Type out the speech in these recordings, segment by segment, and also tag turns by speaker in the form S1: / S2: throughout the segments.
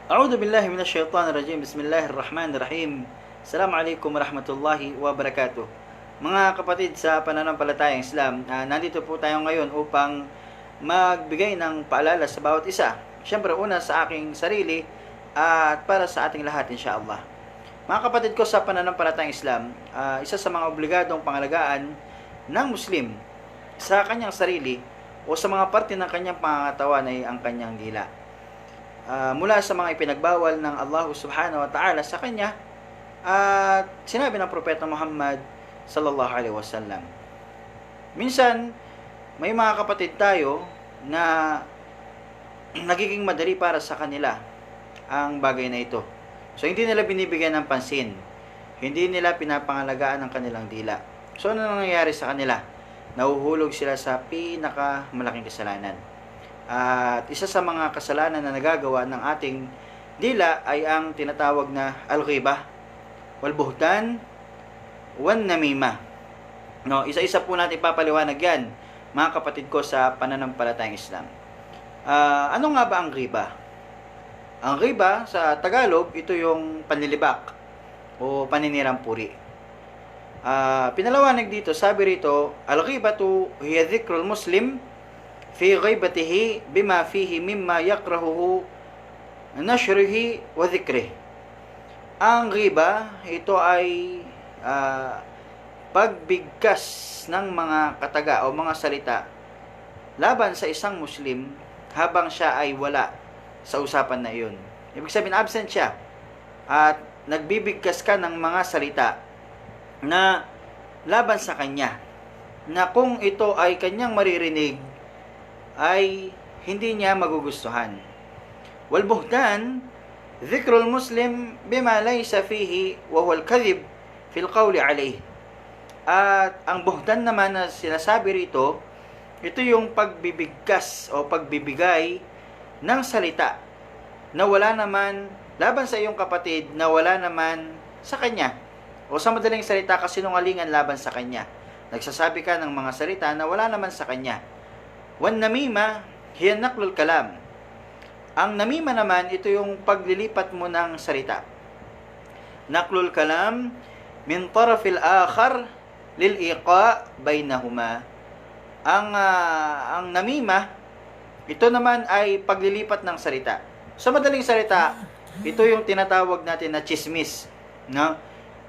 S1: A'udzu billahi minasyaitonir rajim. Bismillahirrahmanirrahim. Assalamualaikum warahmatullahi wabarakatuh. Mga kapatid sa pananampalatayang Islam, nandito po tayo ngayon upang magbigay ng paalala sa bawat isa. Siyempre una sa aking sarili at para sa ating lahat insyaallah. Mga kapatid ko sa pananampalatayang Islam, isa sa mga obligadong pangalagaan ng Muslim sa kanyang sarili o sa mga parte ng kanyang pangangatawan ay ang kanyang dila. Mula sa mga ipinagbawal ng Allah subhanahu wa ta'ala sa kanya at sinabi ng Propeta Muhammad sallallahu alaihi wasallam. Minsan may mga kapatid tayo na nagiging madali para sa kanila ang bagay na ito. So hindi nila binibigyan ng pansin, hindi nila pinapangalagaan ang kanilang dila. So ano nangyayari sa kanila? Nahuhulog sila sa pinakamalaking kasalanan. At isa sa mga kasalanan na nagagawa ng ating dila ay ang tinatawag na al-ghibah, wal-buhtan, wan-namimah. No, isa-isa po natin papaliwanag yan, mga kapatid ko sa pananampalatayang Islam. Ano nga ba ang ghibah? Ang ghibah sa Tagalog, ito yung panlilibak o paninirang puri. Pinalawanag dito, sabi rito, al-ghibatu hiya dhikrul muslim fi ghaibatihi bima fihi mimma yakrahuhu nashrihi wa dhikrihi. Ang ghiba, ito ay pagbigkas ng mga kataga o mga salita laban sa isang Muslim habang siya ay wala sa usapan na iyon. Ibig sabihin, absent siya at nagbibigkas ka ng mga salita na laban sa kanya, na kung ito ay kanyang maririnig ay hindi niya magugustuhan. Wal buhtan, dhikrul muslim bima laysa fihi wa huwa al-kadhib fil qawli alayh. At ang buhtan naman na sinasabi rito, ito yung pagbibigkas o pagbibigay ng salita na wala naman laban sa iyong kapatid, na wala naman sa kanya. O sa madaling salita, kasinungalingan laban sa kanya. Nagsasabi ka ng mga salita na wala naman sa kanya. Wan namima, hiya naqlul kalam. Ang namima naman, ito yung paglilipat mo ng salita. Naqlul kalam min tarafil akhar lil iqa bainahuma. Ang namima, ito naman ay paglilipat ng salita. Sa madaling salita, ito yung tinatawag natin na chismis, no?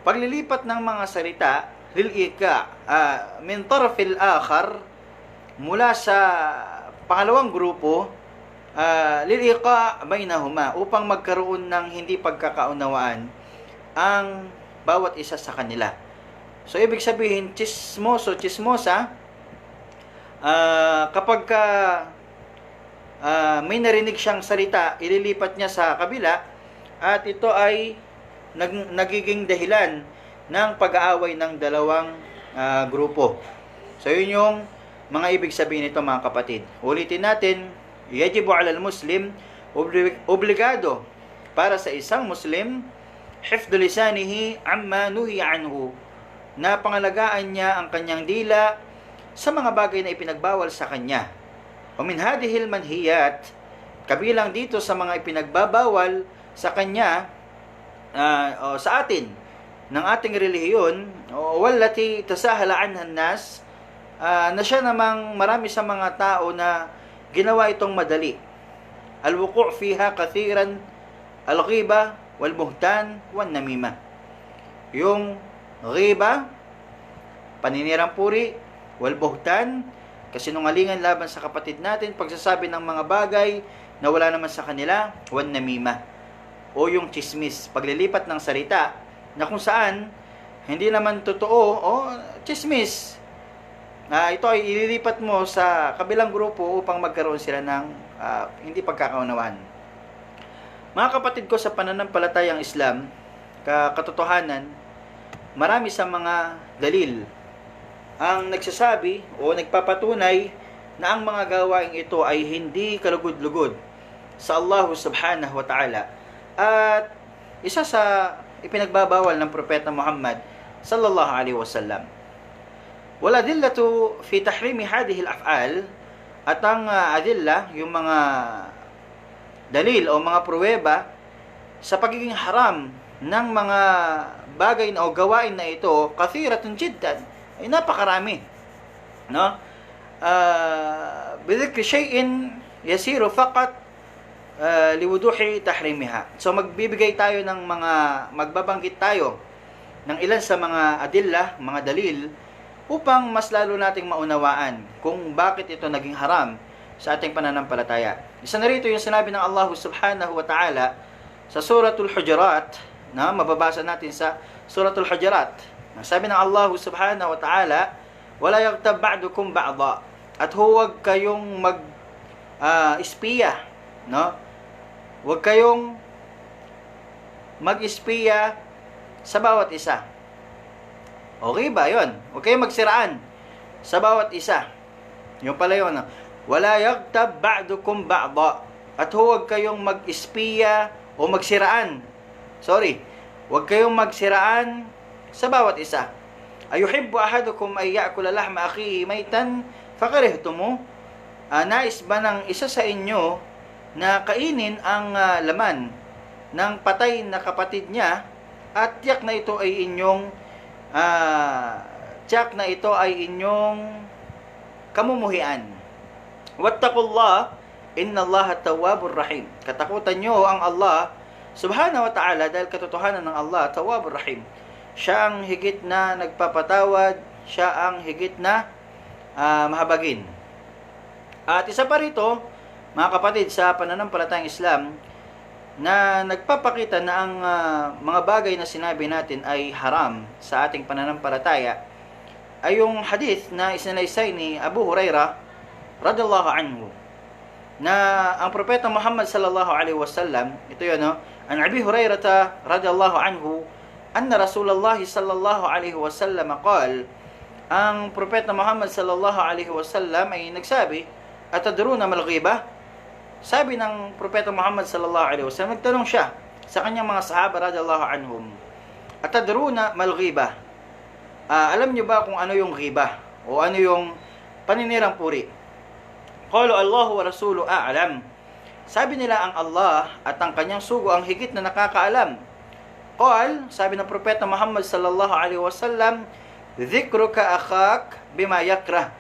S1: Paglilipat ng mga salita lil iqa min tarafil akhar, mula sa pangalawang grupo, liliqa bainahuma, upang magkaroon ng hindi pagkakaunawaan ang bawat isa sa kanila. So ibig sabihin, chismoso, chismosa, kapag may narinig siyang salita, ililipat niya sa kabila at ito ay nagiging dahilan ng pag-aaway ng dalawang grupo. So yun yung mga ibig sabihin nito, mga kapatid. Ulitin natin, yajibu alal muslim, obligado para sa isang Muslim, hifdhu lisanihi amma nuhiya anhu, na pangalagaan niya ang kanyang dila sa mga bagay na ipinagbawal sa kanya. O min hadihil manhiyat, kabilang dito sa mga ipinagbabawal sa kanya, o sa atin, ng ating relihiyon, o wallati tasahala anha nas, na siya namang marami sa mga tao na ginawa itong madali. Al-wuqu' fiha kathiran al-ghiba wal-buhtan wan-namima. Yung ghiba, paninirang puri, wal-buhtan, kasinungalingan laban sa kapatid natin, pagsasabi ng mga bagay na wala naman sa kanila, wan-namima, o yung chismis, paglilipat ng salita na kung saan hindi naman totoo, o chismis. Ito ay ililipat mo sa kabilang grupo upang magkaroon sila ng hindi pagkakaunawan. Mga kapatid ko sa pananampalatayang Islam, katotohanan, marami sa mga dalil ang nagsasabi o nagpapatunay na ang mga gawaing ito ay hindi kalugod-lugod sa Allah subhanahu wa ta'ala. At isa sa ipinagbabawal ng Propeta Muhammad sallallahu alaihi wasallam. Wala dillatu fi tahrimi hadhihi al-af'al, at ang adilla, yung mga dalil o mga pruweba sa pagiging haram ng mga bagay na o gawain na ito, kathiratun jiddan, ay napakarami. No? Bidhikri shay'in yasiru faqat liwuduhi tahrimiha. So magbibigay tayo ng magbabanggit tayo ng ilan sa mga adillah, mga dalil, upang mas lalo nating maunawaan kung bakit ito naging haram sa ating pananampalataya. Isa na rito yung sinabi ng Allah subhanahu wa ta'ala sa Suratul Hujurat, na mababasa natin sa Suratul Hujurat. Sabi ng Allah subhanahu wa ta'ala, wala yaghtab ba'dukum ba'da, at huwag kayong mag-espiya, no? Huwag kayong mag-espiya sa bawat isa. Okay ba yun? Huwag kayong magsiraan sa bawat isa. Yung pala yun, no? Wala yaghtab ba'dukum ba'da, at huwag kayong mag-espiya o magsiraan. Sorry. Huwag kayong magsiraan sa bawat isa. Ayuhibbu ahadukum ay ya'kula lahma akhihi maytan fakarihtumu. Nais ba ng isa sa inyo na kainin ang laman ng patay na kapatid niya, at tiyak na ito ay inyong kamumuhian. Wattaqullah innallaha tawwabur rahim. Katakutan nyo ang Allah subhanahu wa ta'ala, dahil katotohanan ng Allah tawwabur rahim. Siya ang higit na nagpapatawad, siya ang higit na mahabagin. At isa pa rito, mga kapatid, sa pananampalatayang Islam, na nagpapakita na ang mga bagay na sinabi natin ay haram sa ating pananampalataya, ay yung hadith na isinalaysay ni Abu Hurairah radhiyallahu anhu, na ang propeta Muhammad sallallahu alaihi wasallam, ito yun, no? An Abi Hurairah radhiyallahu anhu anna Rasulullah sallallahu alaihi wasallam qala, ang propeta Muhammad sallallahu alaihi wasallam ay nagsabi, atadruna mal ghibah? Sabi ng propeta Muhammad sallallahu alaihi wasallam, nagtanong siya sa kanyang mga sahaba radhiyallahu anhum, atadruna mal ghibah? Alam niyo ba kung ano yung ghibah o ano yung paninirang puri? Qalu Allahu wa rasuluhu a'lam. Sabi nila, ang Allah at ang kanyang sugo ang higit na nakakaalam. Qal, sabi ng propeta Muhammad sallallahu alaihi wasallam, dhikruka akhak bima yakrah.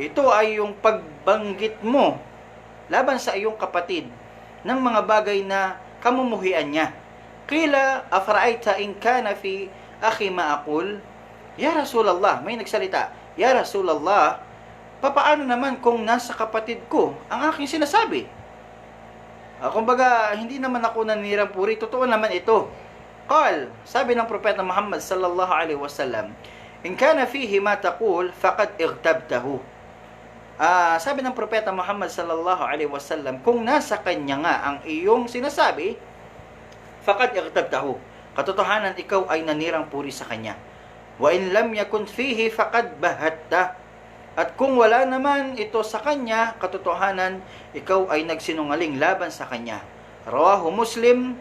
S1: Ito ay yung pagbanggit mo laban sa iyong kapatid ng mga bagay na kamumuhian niya. Qila afara'aita in kana fi akhi ma aqul? Ya Rasulullah, may nagsalita, Ya Rasulullah, papaano naman kung nasa kapatid ko ang aking sinasabi? Kumbaga, hindi naman ako naninirang puri, totoo naman ito. Qal, sabi ng propeta Muhammad sallallahu alaihi wasallam, in kana fihi ma taqul faqad ightabtahu. Sabi ng propeta Muhammad sallallahu alaihi wasallam, kung nasa kanya nga ang iyong sinasabi, faqad ightabtahu, katotohanan ikaw ay nanirang puri sa kanya. Wa in lam yakun fihi faqad bahatta, at kung wala naman ito sa kanya, katotohanan ikaw ay nagsinungaling laban sa kanya. Rawahu Muslim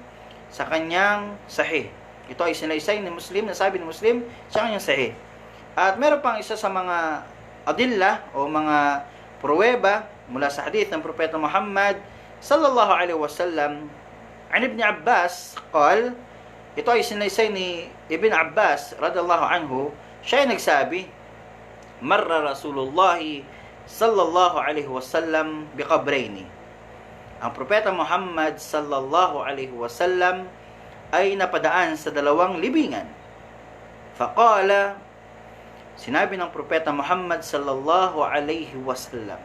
S1: sa kanyang sahih. Ito ay sinaysay ni Muslim, nasabi ni Muslim sa kanyang sahih. At meron pang isa sa mga adilla o mga pruweba mula sa hadith ng propeta Muhammad sallallahu alaihi wasallam, an Ibn Abbas qal, ito ay sinaysay ni Ibn Abbas radhiyallahu anhu, siya ay nagsabi, marra Rasulullah sallallahu alaihi wasallam biqabraini. Ang propeta Muhammad sallallahu alaihi wasallam ay napadaan sa dalawang libingan. Faqala, sinabi ng propeta Muhammad sallallahu alaihi wasallam,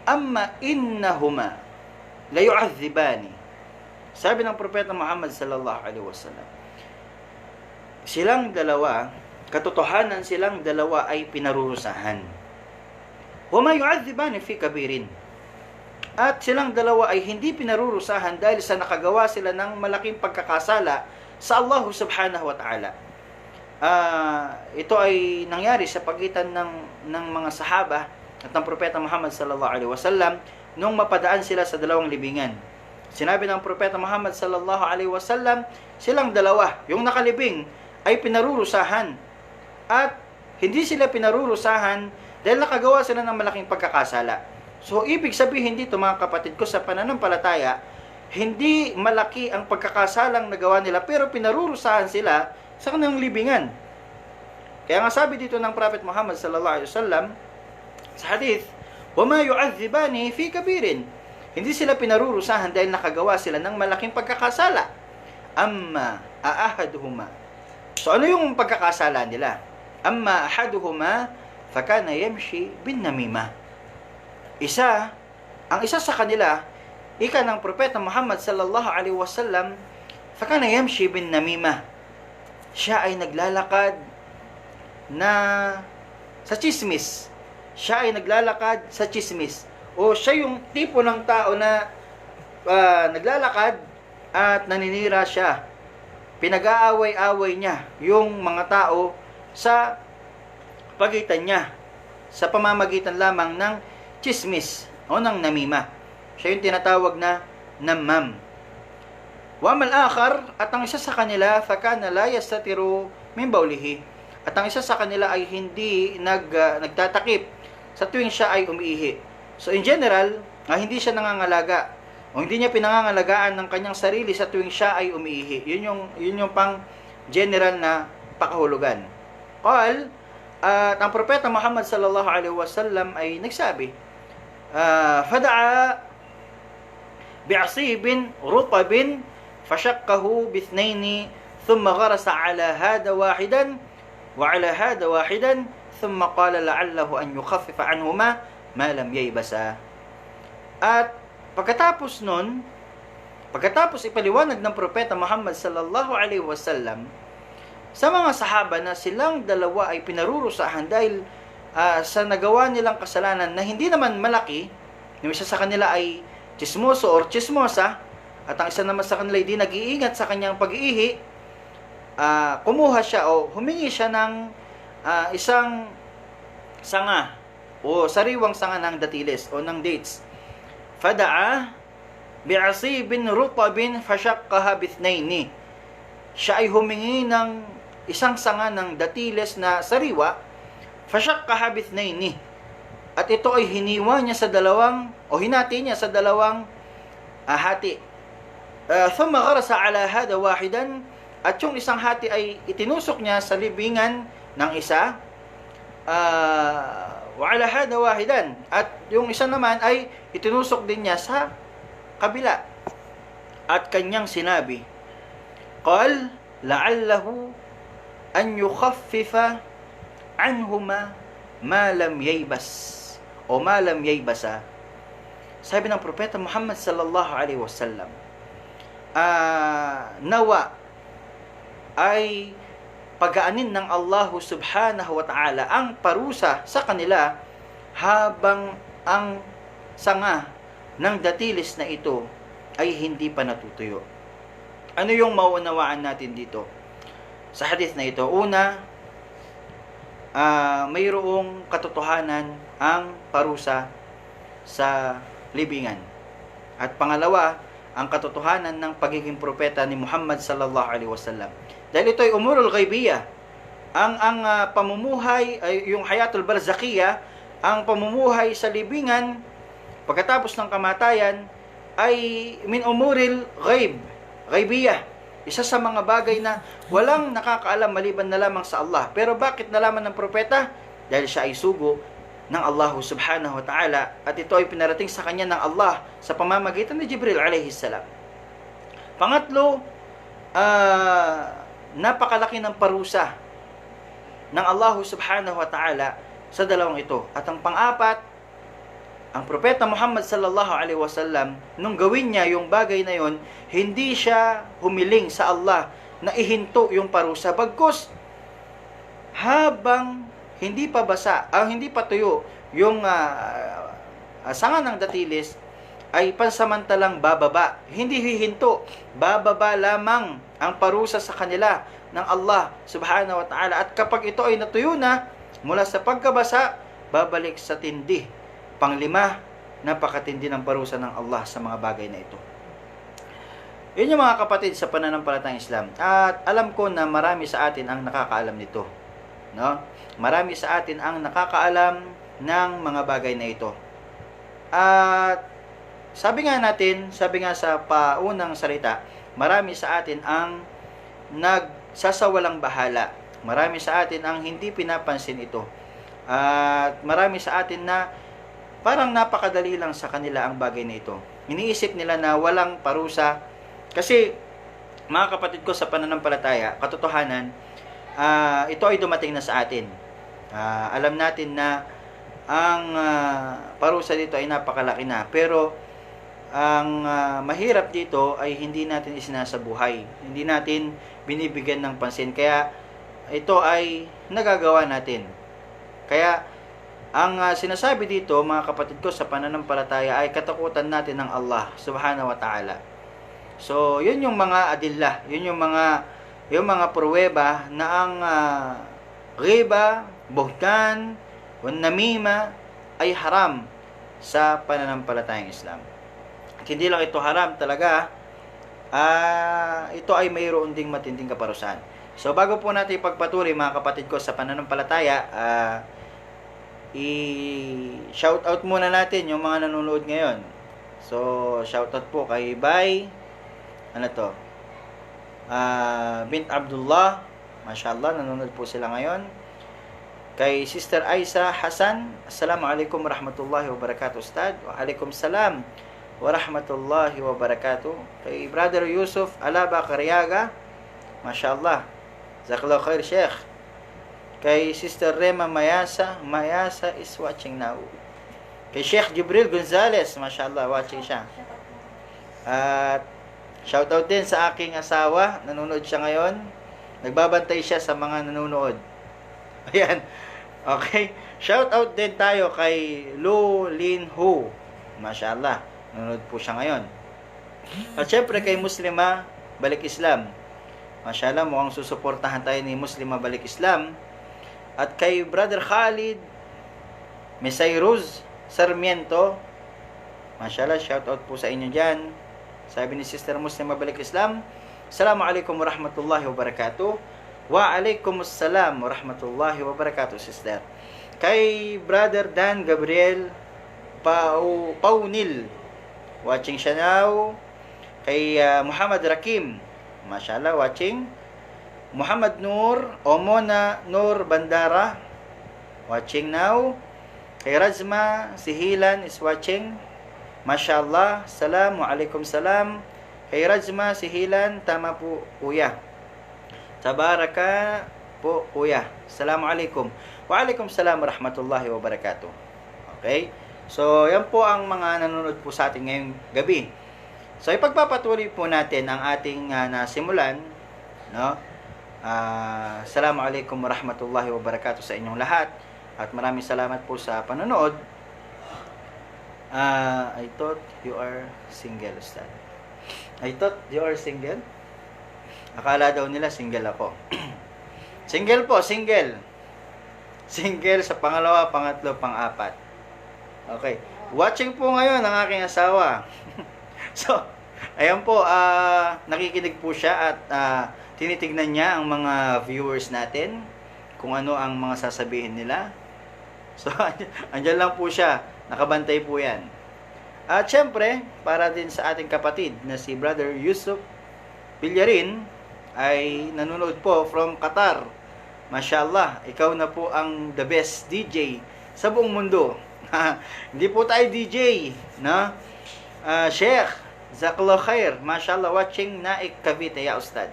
S1: amma innahuma la yu'adhibani. Sabi ng propeta Muhammad sallallahu alaihi wasallam, silang dalawa, katotohanan silang dalawa ay pinarurusahan. Wa ma yu'adhibani fi kabirin. At silang dalawa ay hindi pinarurusahan dahil sa nakagawa sila ng malaking pagkakasala sa Allah subhanahu wa ta'ala. Ito ay nangyari sa pagitan ng mga sahaba at ng propeta Muhammad sallallahu alaihi wasallam nung mapadaan sila sa dalawang libingan. Sinabi ng propeta Muhammad sallallahu alaihi wasallam, silang dalawa, yung nakalibing, ay pinarurusahan. At hindi sila pinarurusahan dahil nakagawa sila ng malaking pagkakasala. So, ibig sabihin dito mga kapatid ko sa pananampalataya, hindi malaki ang pagkakasalang nagawa nila pero pinarurusahan sila sa kanilang libingan. Kaya nga sabi dito ng Prophet Muhammad sallallahu alaihi wasallam sa hadith, "Wama yu'adzibani fi kabirin." Hindi sila pinarurusahan dahil nakagawa sila ng malaking pagkakasala. Amma aahaduhuma. So ano yung pagkakasala nila? Amma ahaduhuma fakana yamshi bin namima. Ang isa sa kanila, ika ng propeta Muhammad sallallahu alaihi wasallam, fakana yamshi bin namima. Siya ay naglalakad na sa chismis. Siya ay naglalakad sa chismis. O siya yung tipo ng tao na naglalakad at naninira siya. Pinag-aaway-away niya yung mga tao sa pagitan niya, sa pamamagitan lamang ng chismis o ng namima. Siya yung tinatawag na namam. Wamal akhar, at ang isa sa kanila, fakana la yastatiru min bawlihi. At ang isa sa kanila ay hindi nagtatakip sa tuwing siya ay umiihi. So in general, hindi siya nangangalaga o hindi niya pinangangalagaan ng kanyang sarili sa tuwing siya ay umiihi. Yun yung pang general na pakahulugan. Qal, at ang propeta Muhammad sallallahu alaihi wasallam ay nagsabi, fada'a bi'asibin rutabin fashakkahu bithnaini thumma gharasa ala hada wahidan wa ala hada wahidan thumma qala la'allahu an yukhaffifa anhuma ma lam yaybasa. At pagkatapos ipaliwanag ng propeta Muhammad sallallahu alaihi wasallam sa mga sahaba na silang dalawa ay pinarurusahan dahil sa nagawa nilang kasalanan na hindi naman malaki. Yung isa sa kanila ay chismoso or chismosa at ang isa naman sa kanila ay di nag-iingat sa kanyang pag-iihi. Kumuha siya o humingi siya ng isang sanga o sariwang sanga ng datiles o ng dates. Fada'a bi'asibin rutabin fashaqqaha bithnaini. Siya ay humingi ng isang sanga ng datiles na sariwa, fashaqqaha bithnaini. At ito ay hiniwa niya sa dalawang o hinati niya sa dalawang hati. Thumma gharasa ala hada wahidan, at yung isang hati ay itinusok niya sa libingan ng isa. Wa ala hada wahidan, at yung isa naman ay itinusok din niya sa kabila. At kanyang sinabi, qal la'allahu an yukhaffifa anhuma ma lam yaybas o ma lam yaybasa. Sabi ng propeta Muhammad sallallahu alaihi wasallam, nawa ay pagaanin ng Allah subhanahu wa ta'ala ang parusa sa kanila habang ang sanga ng datilis na ito ay hindi pa natutuyo. Ano yung mauunawaan natin dito sa hadith na ito? Una, mayroong katotohanan ang parusa sa libingan. At pangalawa, ang katotohanan ng pagiging propeta ni Muhammad sallallahu alaihi wasallam. Dahil ito ay umurul ghaibiyah. Ang pamumuhay, yung hayatul barzakiyah, ang pamumuhay sa libingan pagkatapos ng kamatayan ay min umuril ghaibiyah. Isa sa mga bagay na walang nakakaalam maliban na lamang sa Allah. Pero bakit nalaman ng propeta? Dahil siya ay sugo ng Allah subhanahu wa ta'ala, at ito ay pinarating sa kanya ng Allah sa pamamagitan ni Jibril alayhi salam. Pangatlo, napakalaki ng parusa ng Allah subhanahu wa ta'ala sa dalawang ito. At ang pang-apat, ang propeta Muhammad sallallahu alaihi wasallam, nung gawin niya yung bagay na yon, hindi siya humiling sa Allah na ihinto yung parusa. Bagkus, habang hindi pa hindi pa tuyo yung sanga ng datilis, ay pansamantalang bababa. Hindi hihinto. Bababa lamang ang parusa sa kanila ng Allah subhanahu wa ta'ala. At kapag ito ay natuyo na, mula sa pagkabasa, babalik sa tindi. Panglima, napakatindi ng parusa ng Allah sa mga bagay na ito. Yun yung mga kapatid sa pananampalatayang Islam. At alam ko na marami sa atin ang nakakaalam nito. No? Marami sa atin ang nakakaalam ng mga bagay na ito. At sabi nga sa paunang salita, marami sa atin ang nagsasawalang bahala. Marami sa atin ang hindi pinapansin ito. At marami sa atin na parang napakadali lang sa kanila ang bagay na ito. Iniisip nila na walang parusa. Kasi, mga kapatid ko sa pananampalataya, katotohanan, ito ay dumating na sa atin. Alam natin na ang parusa dito ay napakalaki na. Pero, ang mahirap dito ay hindi natin isinasabuhay. Hindi natin binibigyan ng pansin. Kaya, ito ay nagagawa natin. Kaya, ang sinasabi dito, mga kapatid ko, sa pananampalataya ay katakutan natin ng Allah subhanahu wa ta'ala. So, yun yung mga adillah, yun yung mga pruweba na ang ghiba, buhtan, namima ay haram sa pananampalatayang Islam. At hindi lang ito haram talaga, ito ay mayroon ding matinding kaparusahan. So, bago po natin ipagpatuloy, mga kapatid ko, sa pananampalataya, i-shoutout muna natin yung mga nanonood ngayon. So, shoutout po kay Bay, Bint Abdullah, mashallah, nanonood po sila ngayon. Kay Sister Aisa Hasan, Assalamualaikum warahmatullahi wabarakatuh, Ustad. Waalaikumsalam warahmatullahi wabarakatuh. Kay Brother Yusuf Alaba Karyaga, mashallah, jazakallahu khair, Sheikh. Kay Sister Rema Mayasa is watching now. Kay Sheikh Jibril Gonzales, mashallah, watching siya. At shoutout din sa aking asawa, nanonood siya ngayon. Nagbabantay siya sa mga nanonood. Ayan. Okay. Shoutout din tayo kay Lu Lin Hu. Mashallah, nanonood po siya ngayon. At syempre kay Muslima Balik Islam. Mashallah, mukhang susuportahan tayo ni Muslima Balik Islam. At kay Brother Khalid Mesayruz Sarmiento, mashallah, shoutout po sa inyo dyan. Sabi ni Sister Muslim Mabalik Islam, Assalamualaikum warahmatullahi wabarakatuh. Waalaikumsalam warahmatullahi wabarakatuh, Sister. Kay Brother Dan Gabriel Paunil, watching siya now. Kay Muhammad Rakim, mashallah, watching. Muhammad Nur, Omona Nur Bandara, watching now. Kay Razma Sihilan is watching. Mashallah, Assalamualaikum salam. Kay Razma Sihilan, tama po, kuya. Tabaraka po, kuya. Assalamualaikum. Waalaikumsalam warahmatullahi wabarakatuh. Okay? So, yan po ang mga nanonood po sa atin ngayong gabi. So, ipagpapatuloy po natin ang ating nasimulan, no? Assalamualaikum warahmatullahi wabarakatuh sa inyong lahat. At maraming salamat po sa panonood. I thought you are single, Ustad. I thought you are single? Akala daw nila single ako. Single po, single. Single sa pangalawa, pangatlo, pang-apat. Okay. Watching po ngayon ang aking asawa. So, ayan po, nakikinig po siya at tinitignan niya ang mga viewers natin, kung ano ang mga sasabihin nila. So, andyan lang po siya, nakabantay po yan. At syempre, para din sa ating kapatid na si Brother Yusuf Villarin, ay nanonood po from Qatar. Mashallah, ikaw na po ang the best DJ sa buong mundo. Hindi po tayo DJ, no? Sheikh, jazakallahu khair, mashallah, watching Naik Cavite, ya Ustad.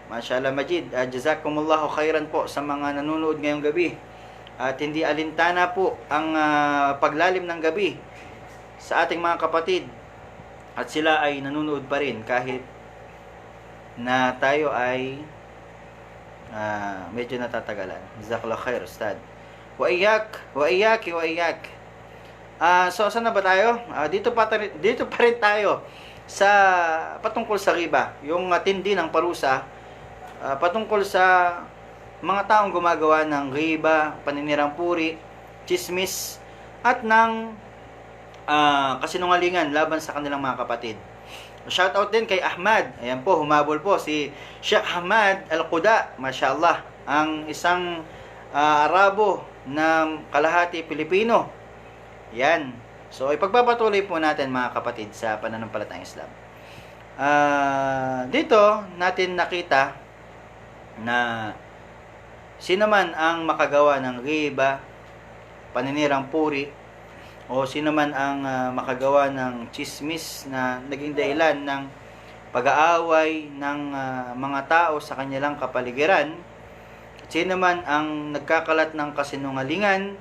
S1: Mashallah Majid, jazakumullahu khairan po sa mga nanonood ngayong gabi. At hindi alintana po ang paglalim ng gabi sa ating mga kapatid. At sila ay nanonood pa rin kahit na tayo ay medyo natatagalan. Jazakallahu khair, Ustad. Wa iyak, wa iyaki, wa iyak. So, saan na ba tayo? Dito pa rin tayo sa patungkol sa riba. Yung tindi ng parusa, patungkol sa mga taong gumagawa ng riba, paninirang puri, chismis, at ng kasinungalingan laban sa kanilang mga kapatid. Shoutout din kay Ahmad. Ayan po, humabol po si Sheikh Ahmad Al-Quda, mashallah, ang isang Arabo na kalahati Pilipino. Yan. So, ipagpapatuloy po natin mga kapatid sa pananampalatayang Islam. Dito natin nakita na sino man ang makagawa ng riba, paninirang puri, o sino man ang makagawa ng chismis na naging dahilan ng pag-aaway ng mga tao sa kanilang kapaligiran, sino man ang nagkakalat ng kasinungalingan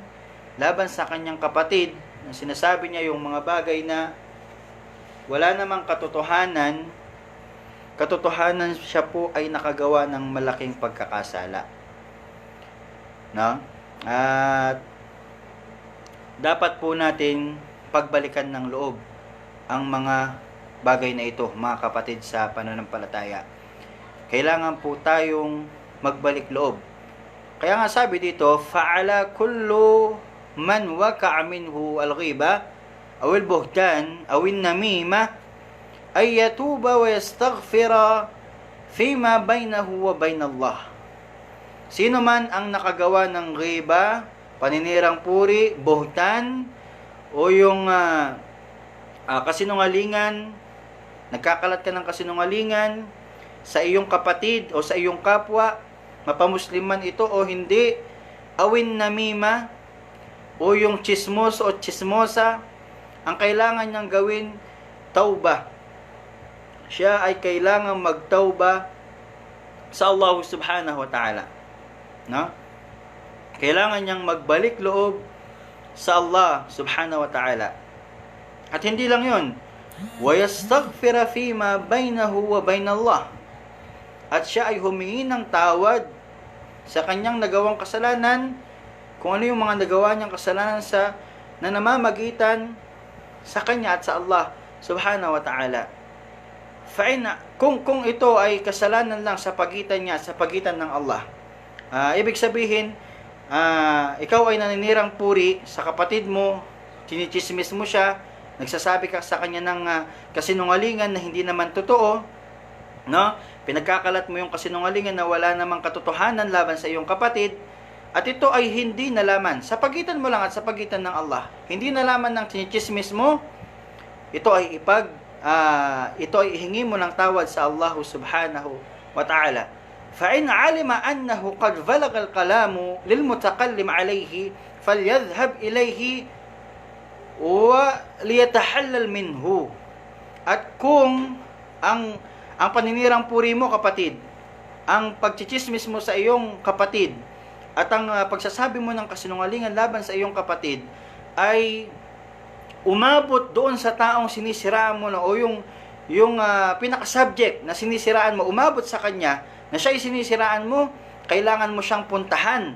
S1: laban sa kanyang kapatid, na sinasabi niya yung mga bagay na wala namang katotohanan siya po ay nakagawa ng malaking pagkakasala. No? At dapat po natin pagbalikan ng loob ang mga bagay na ito, mga kapatid sa pananampalataya. Kailangan po tayong magbalik loob. Kaya nga sabi dito, fa'ala kullu man waka'a minhu al-ghiba aw al-buhtan aw an-namima ay yatuba wa yastaghfira fima bainahu wa bain Allah. Sino man ang nakagawa ng ghiba, paninirang puri, buhtan, o yung kasinungalingan, nagkakalat ka ng kasinungalingan sa iyong kapatid o sa iyong kapwa, mapamusliman ito o hindi, awin namima, o yung chismos o chismosa, ang kailangan niyang gawin, tauba. Siya ay kailangan magtauba sa Allah subhanahu wa ta'ala. No? Kailangan niyang magbalik loob sa Allah subhanahu wa ta'ala. At hindi lang yun, وَيَسْتَغْفِرَ فِي مَا بَيْنَهُ وَبَيْنَ اللَّهِ, at siya ay humingi ng tawad sa kanyang nagawang kasalanan, kung ano yung mga nagawa niyang kasalanan na namamagitan sa kanya at sa Allah subhanahu wa ta'ala. Kung ito ay kasalanan lang sa pagitan niya, sa pagitan ng Allah, ibig sabihin, ikaw ay naninirang puri sa kapatid mo, chinichismis mo siya, nagsasabi ka sa kanya ng kasinungalingan na hindi naman totoo, no? Pinagkakalat mo yung kasinungalingan na wala namang katotohanan laban sa iyong kapatid, at ito ay hindi nalaman sa pagitan mo lang at sa pagitan ng Allah. Hindi nalaman ng chinichismis mo, ito ay ihingi mo ng tawad sa Allah subhanahu wa ta'ala. فإن علم أنه قد بلغ الكلام للمتكلم عليه فليذهب إليه وليتحلل منه. At kung ang paninirang puri mo, kapatid, ang pagchichismis mo sa iyong kapatid, at ang pagsasabi mo ng kasinungalingan laban sa iyong kapatid ay umabot doon sa taong sinisiraan mo na, o yung pinaka-subject na sinisiraan mo, umabot sa kanya na siya ay sinisiraan mo, kailangan mo siyang puntahan.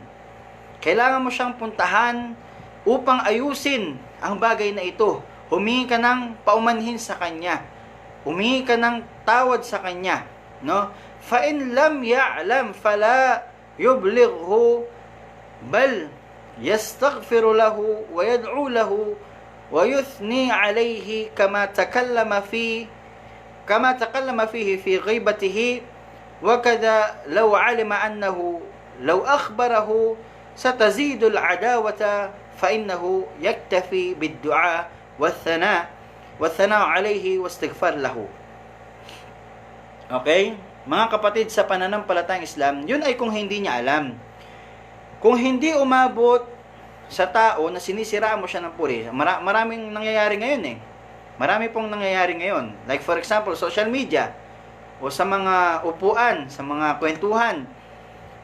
S1: Kailangan mo siyang puntahan upang ayusin ang bagay na ito. Humingi ka ng paumanhin sa kanya. Humingi ka ng tawad sa kanya. No? فَإِنْ لَمْ يَعْلَمْ فَلَا يُبْلِغْهُ بَلْ يَسْتَغْفِرُ لَهُ وَيَدْعُو لَهُ وَيُثْنِي عَلَيْهِ كَمَا تَكَلَّمَ فِيهِ فِي غِيبَتِهِ وَكَذَا لَوْ عَلِمَ أَنَّهُ لَوْ أَخْبَرَهُ سَتَزِيدُ الْعَدَاوَةَ فَإِنَّهُ يَكْتَفِي بِالدُّعَاءِ وَالثَّنَاءُ عَلَيْهِ وَاسْتِغْفَارِ لَهُ. Okay? Mga kapatid sa pananampalatayang Islam, yun ay kung hindi niya alam. Kung hindi umabot sa tao na sinisiraan mo siya ng puri, maraming nangyayari ngayon eh. Marami pong nangyayari ngayon. Like for example, social media, o sa mga upuan, sa mga kwentuhan.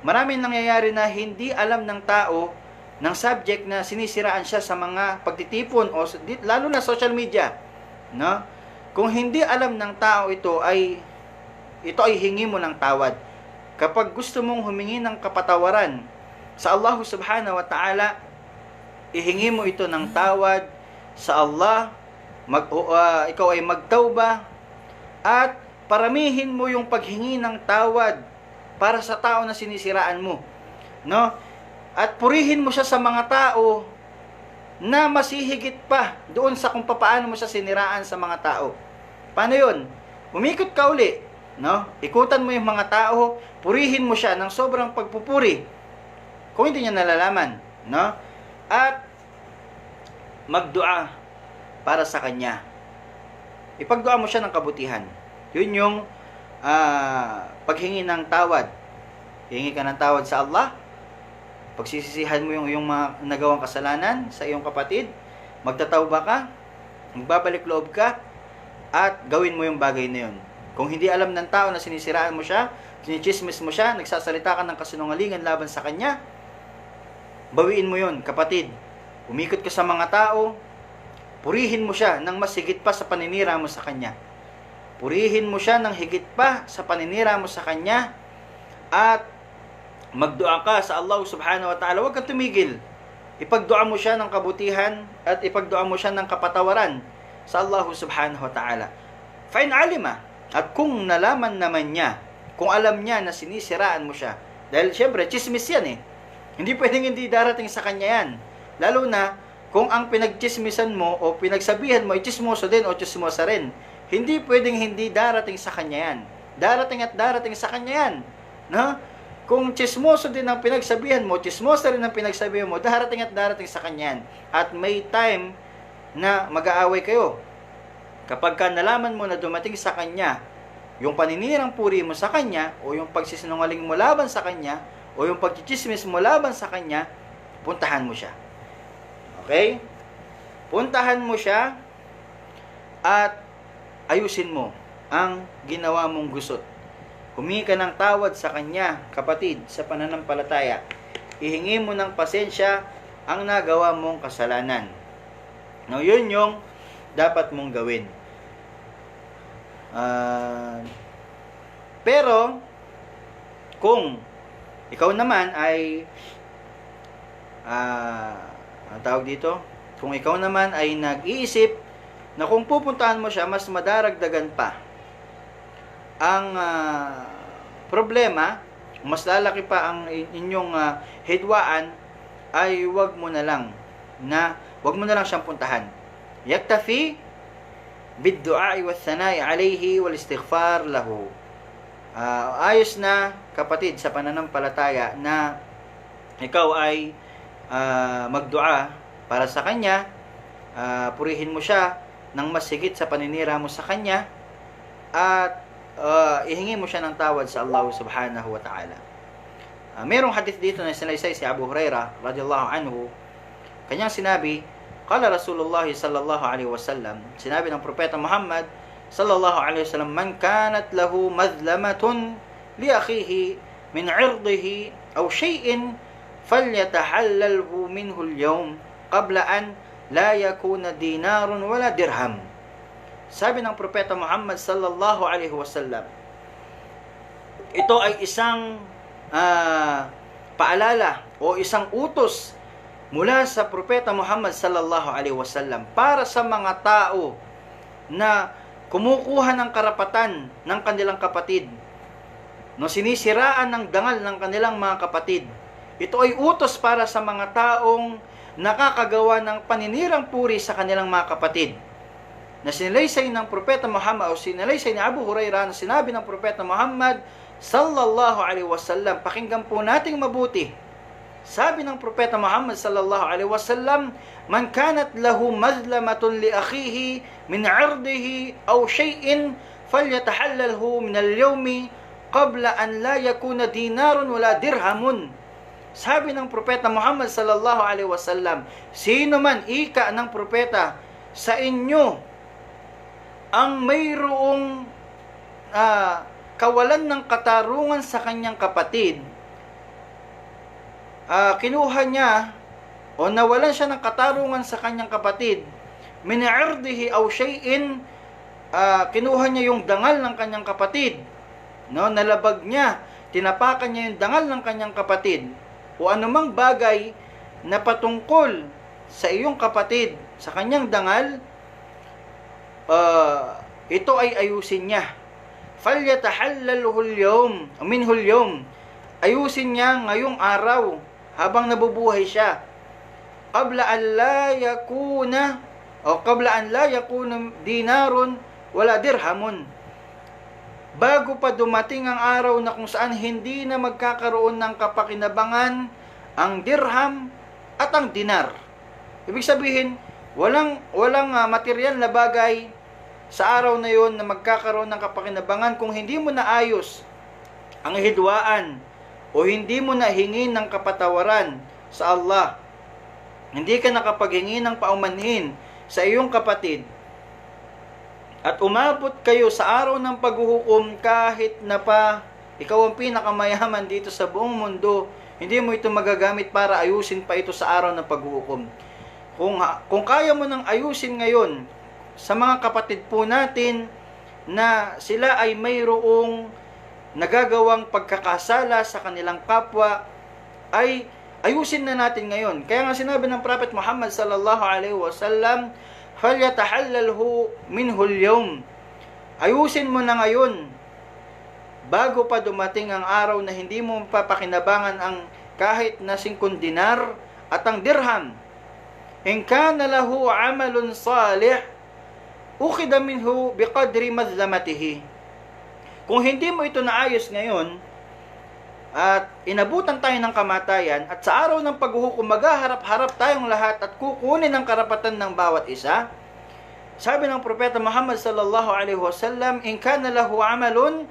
S1: Maraming nangyayari na hindi alam ng tao ng subject na sinisiraan siya sa mga pagtitipon o lalo na social media, no? Kung hindi alam ng tao ito ay hingi mo ng tawad. Kapag gusto mong humingi ng kapatawaran sa Allah subhanahu wa ta'ala, ihingi mo ito ng tawad sa Allah, ikaw ay magtauba, at paramihin mo yung paghingi ng tawad para sa tao na sinisiraan mo, no? At purihin mo siya sa mga tao na masihigit pa doon sa kung paano mo siya siniraan sa mga tao. Paano yun? Umikot ka uli, no? Ikutan mo yung mga tao, purihin mo siya ng sobrang pagpupuri kung hindi niya nalalaman, no? At magdua para sa kanya. Ipagdua mo siya ng kabutihan. Yun yung paghingi ng tawad. Hingi ka ng tawad sa Allah. Pagsisisihan mo yung mga nagawang kasalanan sa iyong kapatid. Magtatawba ka. Magbabalik loob ka. At gawin mo yung bagay na yun. Kung hindi alam ng tao na sinisiraan mo siya, sinichismis mo siya, nagsasalita ka ng kasinungalingan laban sa kanya, bawiin mo yun, kapatid. Umikot ka sa mga tao, purihin mo siya ng mas higit pa sa paninira mo sa kanya. Purihin mo siya ng higit pa sa paninira mo sa kanya. At magdua ka sa Allah subhanahu wa ta'ala. Huwag kang tumigil. Ipagdua mo siya ng kabutihan at ipagdua mo siya ng kapatawaran sa Allah subhanahu wa ta'ala. Fa'in alima. At kung nalaman naman niya, kung alam niya na sinisiraan mo siya, dahil syempre, chismis yan eh. Hindi pwedeng hindi darating sa kanya yan. Lalo na, kung ang pinagchismisan mo o pinagsabihan mo ay chismoso din o chismosa rin, hindi pwedeng hindi darating sa kanya yan. Darating at darating sa kanya yan. No? Kung chismoso din ang pinagsabihan mo, chismosa rin ang pinagsabihan mo, darating at darating sa kanya yan. At may time na mag-aaway kayo. Kapag ka nalaman mo na dumating sa kanya, yung paninirang puri mo sa kanya, o yung pagsisinungaling mo laban sa kanya, o yung pagchichismis mo laban sa kanya, puntahan mo siya. Okay? Puntahan mo siya at ayusin mo ang ginawa mong gusot. Humingi ka ng tawad sa kanya, kapatid, sa pananampalataya. Ihingi mo ng pasensya ang nagawa mong kasalanan. Now, yun yung dapat mong gawin. Pero, kung ikaw naman ay ang tawag dito, kung ikaw naman ay nag-iisip na kung pupuntahan mo siya, mas madaragdagan pa ang problema, mas lalaki pa ang inyong hidwaan, ay wag mo na lang siyang puntahan. Yaktafi bid-du'a wa thana'i alayhi wal istighfar lahu. Ayos na, kapatid, sa pananampalataya na ikaw ay magdua para sa kanya, purihin mo siya ng mas higit sa paninira mo sa kanya, at ihingi mo siya ng tawad sa Allah subhanahu wa ta'ala. Merong hadith dito na sinaysay si Abu Hurairah radiyallahu anhu. Kanyang sinabi, qala Rasulullah sallallahu alaihi wasallam, sinabi ng Propeta Muhammad sallallahu alaihi wasallam, man kanat lahu madlamatun li akhihi min 'irdihi aw shay'in falyatahallalhu minhu al-yawm qabla an la yakuna dinarun wala dirham. Sabi ng Propeta Muhammad sallallahu alaihi wasallam, ito ay isang paalala o isang utos mula sa Propeta Muhammad sallallahu alaihi wasallam para sa mga tao na kumukuha ng karapatan ng kanilang kapatid, no, sinisiraan ng dangal ng kanilang mga kapatid. Ito ay utos para sa mga taong nakakagawa ng paninirang puri sa kanilang mga kapatid, na sinalaysay ng Propeta Muhammad o sinalaysay ni Abu Hurairah na sinabi ng Propeta Muhammad sallallahu alaihi wasallam. Pakinggan po nating mabuti. Sabi ng Propeta Muhammad sallallahu alaihi wasallam, man kanat lahu madlamatun li akhihi min 'irdihi aw shay'in falyatahallalhu min al-yawmi qabla an la yakuna dinarun wala dirhamun. Sabi ng Propeta Muhammad sallallahu alaihi wasallam, sino man ika ng propeta sa inyo ang mayroong kawalan ng katarungan sa kanyang kapatid, kinuha niya o nawalan siya ng katarungan sa kanyang kapatid, min 'irdihi aw shay'in, kinuha niya yung dangal ng kanyang kapatid, no, nalabag niya, tinapakan niya yung dangal ng kanyang kapatid, o anumang bagay na patungkol sa iyong kapatid, sa kanyang dangal, ito ay ayusin niya. Falyatahallalhu al-yawm minhu al-yawm, ayusin niya ngayong araw habang nabubuhay siya, qabla an la yakuna dinarun wala dirhamun, bago pa dumating ang araw na kung saan hindi na magkakaroon ng kapakinabangan ang dirham at ang dinar. Ibig sabihin, Walang material na bagay sa araw na yon na magkakaroon ng kapakinabangan kung hindi mo naayos ang hidwaan o hindi mo nahingin ng kapatawaran sa Allah. Hindi ka nakapaghingi ng paumanhin sa iyong kapatid. At umabot kayo sa araw ng paghuhukom kahit na pa ikaw ang pinakamayaman dito sa buong mundo, hindi mo ito magagamit para ayusin pa ito sa araw ng paghuhukom. Kung kaya mo nang ayusin ngayon sa mga kapatid po natin na sila ay mayroong nagagawang pagkakasala sa kanilang kapwa, ay ayusin na natin ngayon. Kaya nga sinabi ng Prophet Muhammad sallallahu alaihi wasallam, "Falyatahallalhu minhu al-yawm." Ayusin mo na ngayon bago pa dumating ang araw na hindi mo papakinabangan ang kahit na 5 dinar at ang dirham. In kana lahu amalun salih, ukhida minhu biqadri madlamatihi. Kung hindi mo ito naayos ngayon, at inabutan tayo ng kamatayan, at sa araw ng paghuhukom, maghaharap-harap tayong lahat at kukunin ang karapatan ng bawat isa. Sabi ng Propeta Muhammad sallallahu alaihi wasallam, in kana lahu amalun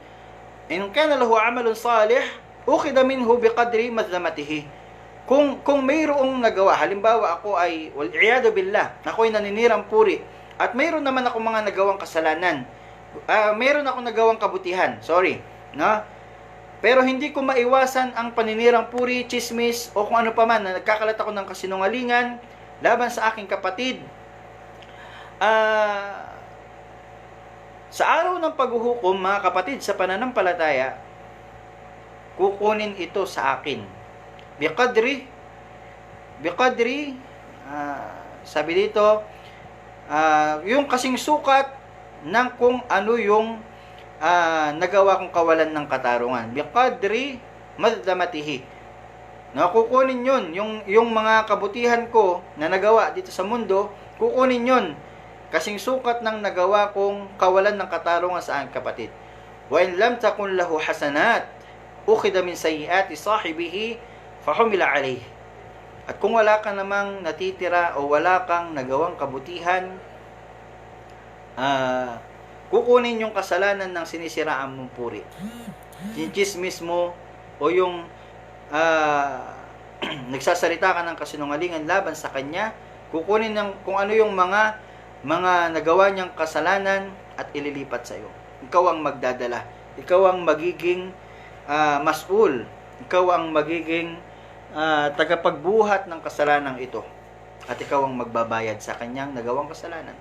S1: salih, ukhida minhu biqadri madlamatihi. Kung mayroong nagawa, halimbawa ako ay, wal-iyadu billah, ako ay naninirang puri, at mayroon naman ako mga nagawang kasalanan, mayroon ako nagawang kabutihan, no? Pero hindi ko maiwasan ang paninirang puri, chismis, o kung ano pa man, na nagkakalat ako ng kasinungalingan laban sa aking kapatid. Sa araw ng paghuhukom, mga kapatid, sa pananampalataya, kukunin ito sa akin. Biqadri, sabi dito, yung kasing sukat ng kung ano yung nagawa kong kawalan ng katarungan. Biqadri madlamatihi. Kukunin yun, yung mga kabutihan ko na nagawa dito sa mundo, kukunin yun, kasing sukat ng nagawa kong kawalan ng katarungan sa aking kapatid. Wa in lam takun lahu hasanat, ukhida min sayyiati sahibihi fahumila alayh. At kung wala ka namang natitira o wala kang nagawang kabutihan, kukunin yung kasalanan ng sinisiraan mong puri. Yung chismis mo o yung nagsasalita ka ng kasinungalingan laban sa kanya, kukunin ng kung ano yung mga nagawa niyang kasalanan at ililipat sa iyo. Ikaw ang magdadala. Ikaw ang magiging mas'ul. Ikaw ang magiging tagapagbuhat ng kasalanang ito. At ikaw ang magbabayad sa kanyang nagawang kasalanan.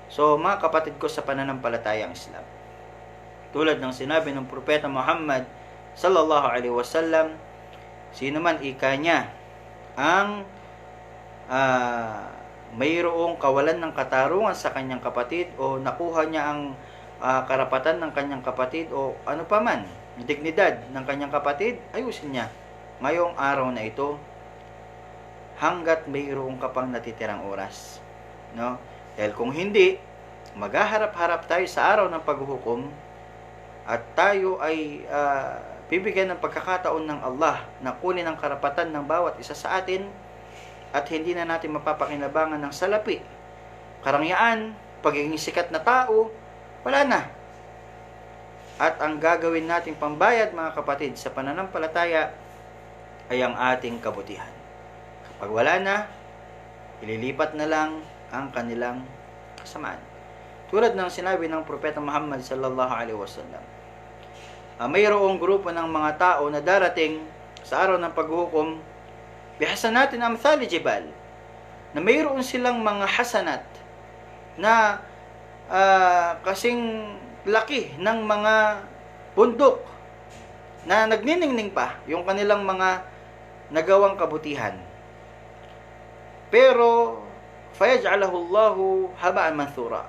S1: So, mga kapatid ko sa pananampalatayang Islam, tulad ng sinabi ng Propeta Muhammad sallallahu alaihi wasallam, sino man ika niya ang mayroong kawalan ng katarungan sa kanyang kapatid o nakuha niya ang karapatan ng kanyang kapatid o ano pa man, dignidad ng kanyang kapatid, ayusin niya ngayong araw na ito hanggat mayroong ka pang natitirang oras, no? Dahil kung hindi, maghaharap-harap tayo sa araw ng paghuhukom at tayo ay bibigyan ng pagkakataon ng Allah na kunin ang karapatan ng bawat isa sa atin at hindi na natin mapapakinabangan ng salapi, karangyaan, pagiging sikat na tao, wala na. At ang gagawin nating pambayad, mga kapatid, sa pananampalataya ay ang ating kabutihan. Kapag wala na, ililipat na lang ang kanilang kasamaan. Tulad ng sinabi ng Propeta Muhammad sallallahu alaihi wasallam, mayroong grupo ng mga tao na darating sa araw ng paghuhukom, bihasanatin amthali jibal, na mayroon silang mga hasanat na kasing laki ng mga bundok na nagniningning pa yung kanilang mga nagawang kabutihan. Pero fayaj'alahu Allahu haba'an manthura.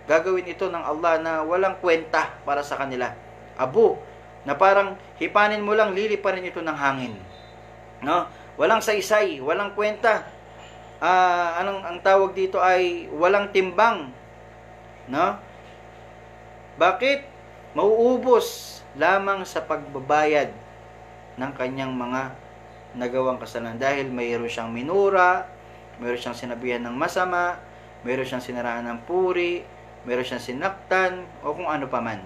S1: Gagawin ito ng Allah na walang kwenta para sa kanila. Abo, na parang hipanin mo lang, liliparin ito ng hangin. No? Walang saysay, walang kwenta. Ang tawag dito ay walang timbang. No? Bakit? Mauubos lamang sa pagbabayad ng kanyang mga nagawang kasalanan dahil mayroon siyang minura, meron siyang sinabihan ng masama, meron siyang siniraan ng puri, meron siyang sinaktan, o kung ano pa man.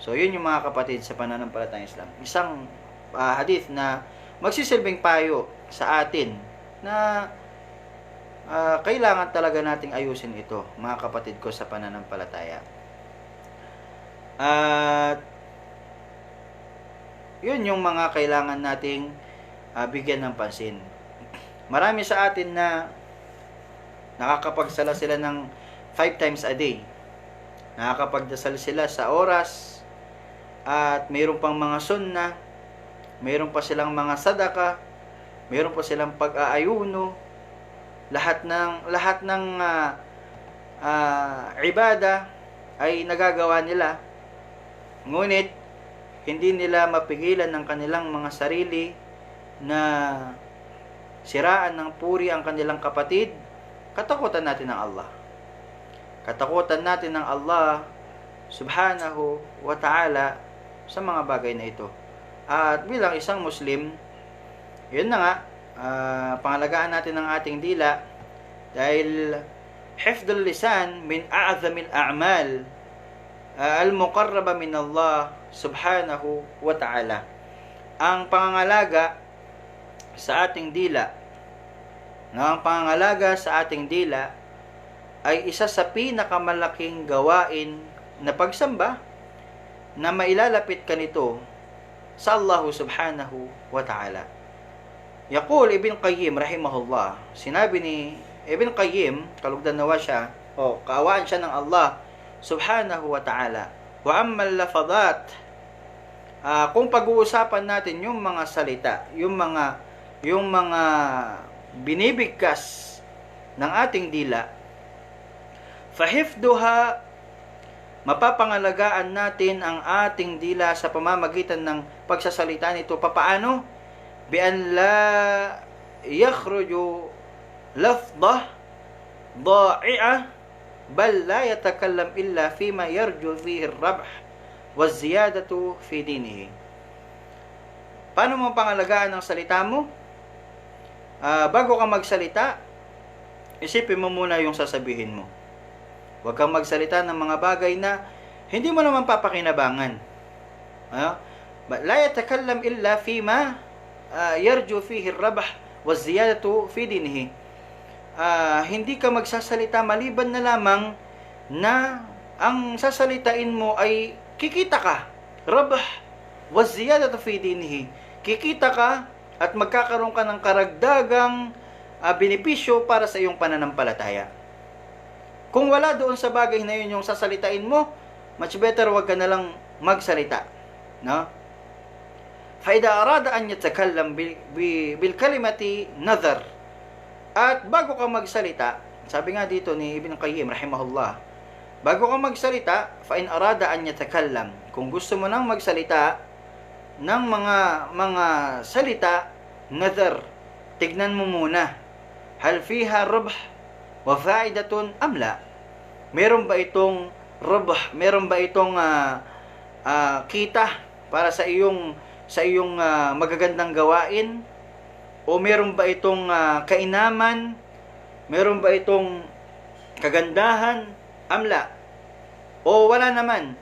S1: So, yun yung mga kapatid sa pananampalatayang Islam. Isang hadith na magsisilbing payo sa atin na kailangan talaga nating ayusin ito, mga kapatid ko sa pananampalataya. At yun yung mga kailangan nating bigyan ng pansin. Marami sa atin na nakakapagsala sila ng 5 times a day. Nakakapagdasal sila sa oras, at mayroon pang mga sunnah, mayroon pa silang mga sadaka, mayroon pa silang pag-aayuno, lahat ng ibada ay nagagawa nila. Ngunit hindi nila mapigilan ng kanilang mga sarili na siraan ng puri ang kanilang kapatid. Katakutan natin ng Allah. Katakutan natin ng Allah subhanahu wa ta'ala sa mga bagay na ito. At bilang isang Muslim, yun na nga, pangalagaan natin ang ating dila, dahil hifdul lisan min a'zamil a'mal al-muqarraba min Allah subhanahu wa ta'ala. Ang pangangalaga sa ating dila, ay isa sa pinakamalaking gawain na pagsamba na mailalapit ka nito sa Allah subhanahu wa ta'ala. Yaqul Ibn Qayyim rahimahullah, sinabi ni Ibn Qayyim, kalugdan nawa siya, kaawaan siya ng Allah subhanahu wa ta'ala, wa ammal lafadat, kung pag-uusapan natin yung mga salita, yung mga binibigkas ng ating dila, fahifduha, mapapangalagaan natin ang ating dila sa pamamagitan ng pagsasalita nito. Papaano? Bi an la yakhruju lafdah da'i'ah bal la yatakallam illa fima yarju fihi ar-rabh wa ziyadatu fi dinihi. Paano mo pangalagaan ang salita mo? Bago ka magsalita, isipin mo muna yung sasabihin mo. Huwag kang magsalita ng mga bagay na hindi mo naman papakinabangan. La yatakallam illa fima yarju fihi ar-rabh wa ziyadatu fi dinihi. Hindi ka magsasalita maliban na lamang na ang sasalitain mo ay kikita ka. Rabh wa ziyadatu fi dinihi. Kikita ka at magkakaroon ka ng karagdagang benepisyo para sa iyong pananampalataya. Kung wala doon sa bagay na yun yung sasalitain mo, much better wag ka na lang magsalita. No? فَإِذَا أَرَادَ أَنْ يَتَكَلَّمْ بِالْكَلِمَةِ نَذَرْ. At bago ka magsalita, sabi nga dito ni Ibn Qayyim rahimahullah, bago ka magsalita, فَإِنْ أَرَادَ أَنْ يَتَكَلَّمْ, kung gusto mo nang magsalita ng mga salita, nadhar, tignan mo muna, hal fiha rubh wa fa'idatun am la? Meron ba itong rubh, meron ba itong kita para sa iyong magagandang gawain? O meron ba itong kainaman? Meron ba itong kagandahan? Amla? O wala naman?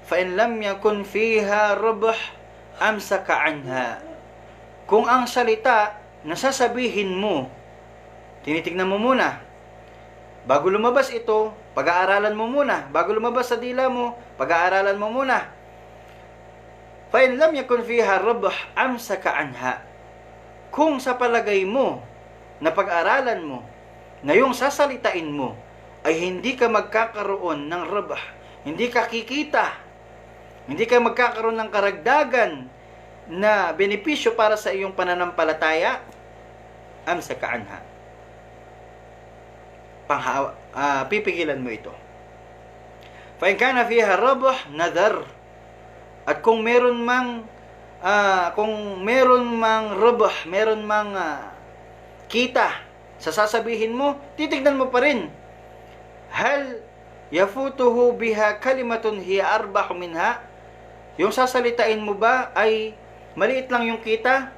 S1: Fa in lam yakun fiha rubh amsaka anha. Kung ang salita na sasabihin mo, tinitignan mo muna. Bago lumabas ito, pag-aaralan mo muna. Bago lumabas sa dila mo, pag-aaralan mo muna. Fa in lam yakun fiha rubh amsaka anha. Kung sa palagay mo na pag-aralan mo na yung sasalitain mo ay hindi ka magkakaroon ng rubh, hindi ka kikita, hindi ka magkakaroon ng karagdagan na benepisyo para sa iyong pananampalataya, amsaka anha. Pipigilan mo ito. Fa in kana fiha rubh nadhar. At kung meron mang rubh, meron mang kita sa sasabihin mo, titignan mo pa rin. Hal yafutuhu biha kalimatun hiya arbah minha? Yung sasalitain mo ba ay maliit lang yung kita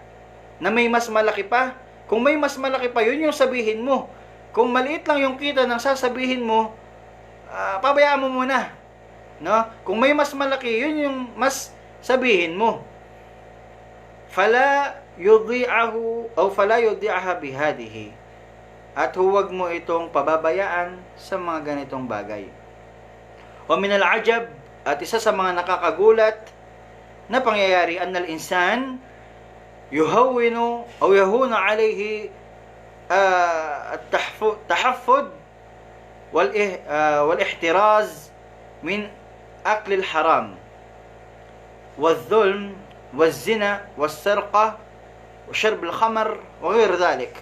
S1: na may mas malaki pa? Kung may mas malaki pa, yun yung sabihin mo. Kung maliit lang yung kita ng sasabihin mo, pabayaan mo muna. No? Kung may mas malaki, yun yung mas sabihin mo. Fala yudhi'ahu o fala yudhi'aha bihadihi. At huwag mo itong pababayaan sa mga ganitong bagay. Wa min al-ajab, at isa sa mga nakakagulat na pangyayari, anna al-insan yuhawwinu o yahuna alayhi التحفظ والاحتراز من أكل الحرام والظلم والزنا والسرقة وشرب الخمر وغير ذلك.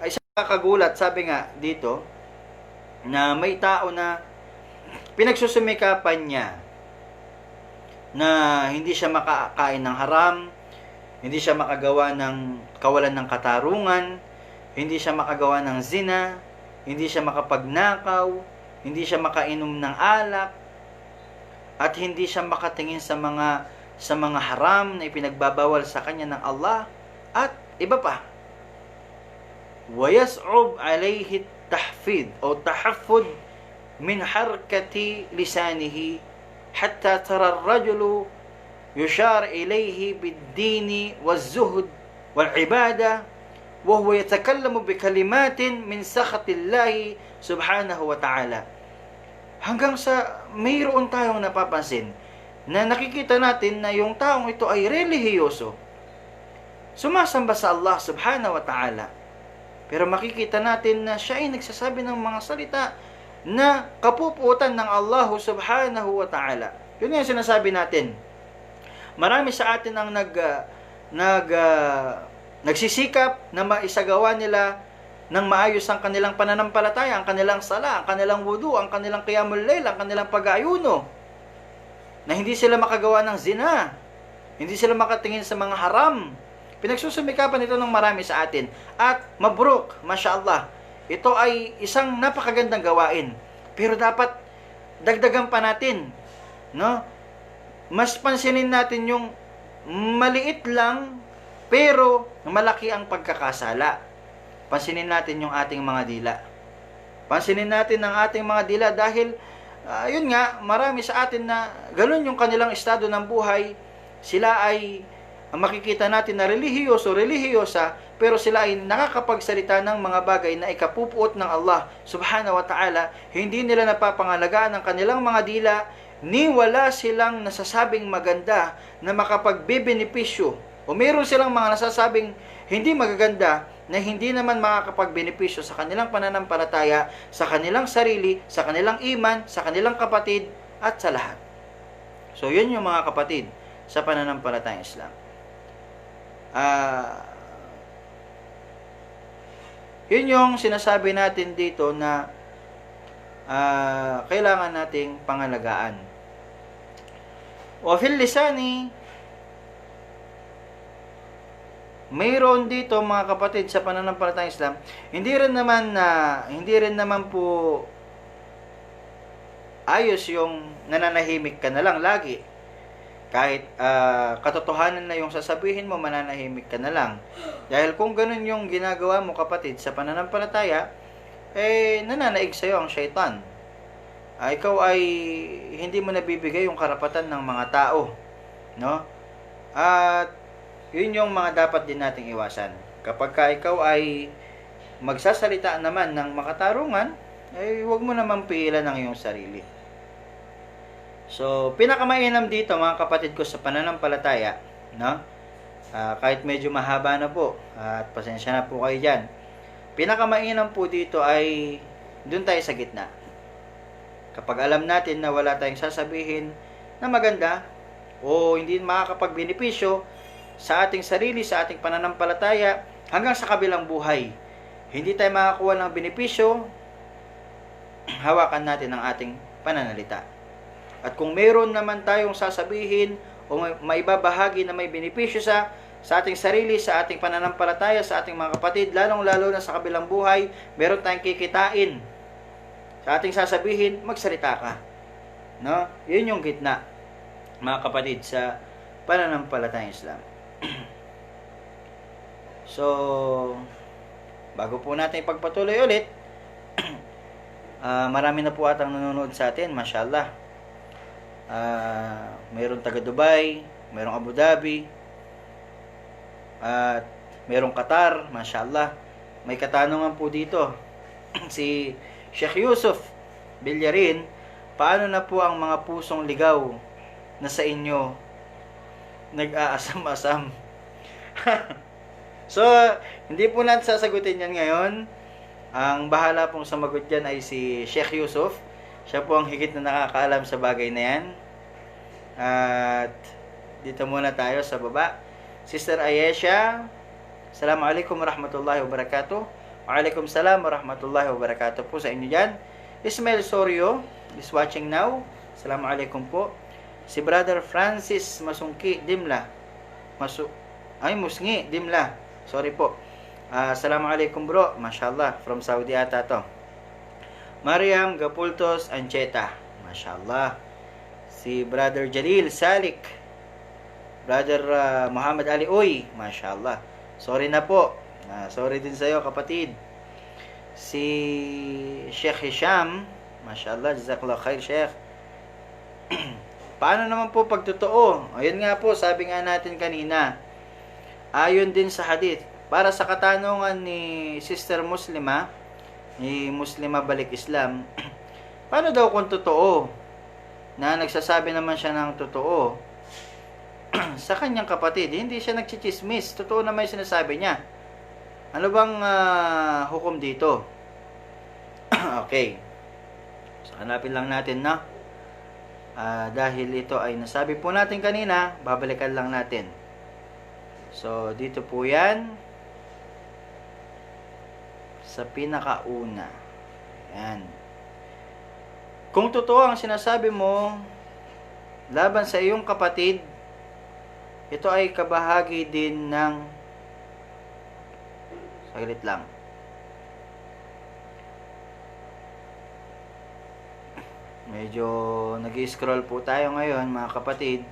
S1: Ay nakakagulat, sabi nga dito, na may tao na pinagsusumikapan niya na hindi siya makakain ng haram, hindi siya makagawa ng kawalan ng katarungan, hindi siya makagawa ng zina, hindi siya makapagnakaw, hindi siya makainom ng alak, at hindi siya makatingin sa mga haram na ipinagbabawal sa kanya ng Allah, at iba pa. وَيَصْعُبْ عَلَيْهِ التَّحْفِيظ أو تَحَفُّظ من حركة لسانه حتى ترى الرجل يشار إليه بالدين والزهد والعبادة وهو يتكلم بكلمات من سخط الله سبحانه وتعالى. Hanggang sa mayroon tayong napapansin na nakikita natin na yung taong ito ay relihiyoso, sumasamba sa Allah subhanahu wa ta'ala, pero makikita natin na siya ay nagsasabi ng mga salita na kapuputan ng Allah subhanahu wa ta'ala. Yun yung sinasabi natin. Marami sa atin ang nagsisikap na maisagawa nila ng maayos ang kanilang pananampalataya, ang kanilang sala, ang kanilang wudu, ang kanilang qiyamul layl, ang kanilang pag-aayuno. Na hindi sila makagawa ng zina, hindi sila makatingin sa mga haram. Pinagsusumikapan ito ng marami sa atin. At mabruk, mashallah, ito ay isang napakagandang gawain. Pero dapat dagdagan pa natin, no? Mas pansinin natin yung maliit lang pero malaki ang pagkakasala. Pansinin natin yung ating mga dila. Pansinin natin ang ating mga dila dahil yun nga, marami sa atin na ganun yung kanilang estado ng buhay. Sila ay makikita natin na relihiyoso, relihiyosa, pero sila ay nakakapagsalita ng mga bagay na ikapupuot ng Allah subhanahu wa ta'ala. Hindi nila napapangalagaan ang kanilang mga dila, ni wala silang nasasabing maganda na makapagbibenepisyo. O meron silang mga nasasabing hindi magaganda na hindi naman makakapagbenepisyo sa kanilang pananampalataya, sa kanilang sarili, sa kanilang iman, sa kanilang kapatid, at sa lahat. So, yun yung mga kapatid sa pananampalatayang Islam. Yun yung sinasabi natin dito na kailangan nating pangalagaan. Wa fil lisani, mayroon dito mga kapatid sa pananampalatayang Islam, hindi rin naman po ayos yung nananahimik ka na lang lagi. Kahit katotohanan na yung sasabihin mo, mananahimik ka na lang. Dahil kung ganun yung ginagawa mo kapatid sa pananampalataya, nananaig sa'yo ang syaitan. Ikaw ay hindi mo nabibigay yung karapatan ng mga tao, no? At yun yung mga dapat din nating iwasan. Kapag ikaw ay magsasalita naman ng makatarungan, huwag mo naman piilan ang iyong sarili. So, pinakamainam dito mga kapatid ko sa pananampalataya, no? Kahit medyo mahaba na po, at pasensya na po kayo dyan. Pinakamainam po dito ay dun tayo sa gitna. Kapag alam natin na wala tayong sasabihin na maganda o hindi makakapagbenepisyo sa ating sarili, sa ating pananampalataya, hanggang sa kabilang buhay, hindi tayo makakuha ng benepisyo, hawakan natin ang ating pananalita. At kung meron naman tayong sasabihin o maibabahagi na may benepisyo sa ating sarili, sa ating pananampalataya, sa ating mga kapatid, lalong-lalo na sa kabilang buhay, meron tayong kikitain sa ating sasabihin, magsalita ka. No? Yun yung gitna, mga kapatid, sa pananampalatayang Islam. So, bago po natin ipagpatuloy ulit, Marami na po atang nanonood sa atin, mashallah. Mayroong taga Dubai, mayroong Abu Dhabi, at mayroong Qatar, mashallah. May katanungan po dito si Sheikh Yusuf Bilyarin, paano na po ang mga pusong ligaw na sa inyo nag-aasam-asam? So, hindi po natin sasagutin yan ngayon. Ang bahala pong sumagot dyan ay si Sheikh Yusuf. Siya po ang higit na nakakaalam sa bagay na yan. At dito muna tayo sa baba. Sister Ayesha, Assalamualaikum warahmatullahi wabarakatuh. Waalaikumsalam warahmatullahi wabarakatuh po sa inyo dyan. Ismail Sorio is watching now. Assalamualaikum po. Si Brother Francis Masungki Dimla. Musngi Dimla. Sorry po. Assalamualaikum bro. Mashallah. From Saudi ata to. Mariam Gapultos Ancheta. Mashallah. Si Brother Jalil Salik. Brother Muhammad Ali Uy. Mashallah. Sorry na po. Sorry din sa'yo kapatid. Si Sheikh Hisham. Mashallah. Jazakallah khair Sheikh. Paano naman po pagtotoo? Ayun nga po, sabi nga natin kanina. Ayon din sa hadith. Para sa katanungan ni Sister Muslima, ni Muslima Balik Islam, paano daw kung totoo? Na nagsasabi naman siya ng totoo sa kanyang kapatid. Hindi siya nagchichismis. Totoo naman yung sinasabi niya. Ano bang hukom dito? Okay. So, hanapin lang natin na. Dahil ito ay nasabi po natin kanina, babalikan lang natin. So, dito po yan. Sa pinakauna. Yan. Kung totoo ang sinasabi mo laban sa iyong kapatid, ito ay kabahagi din ng saglit lang. Medyo nag-scroll po tayo ngayon mga kapatid.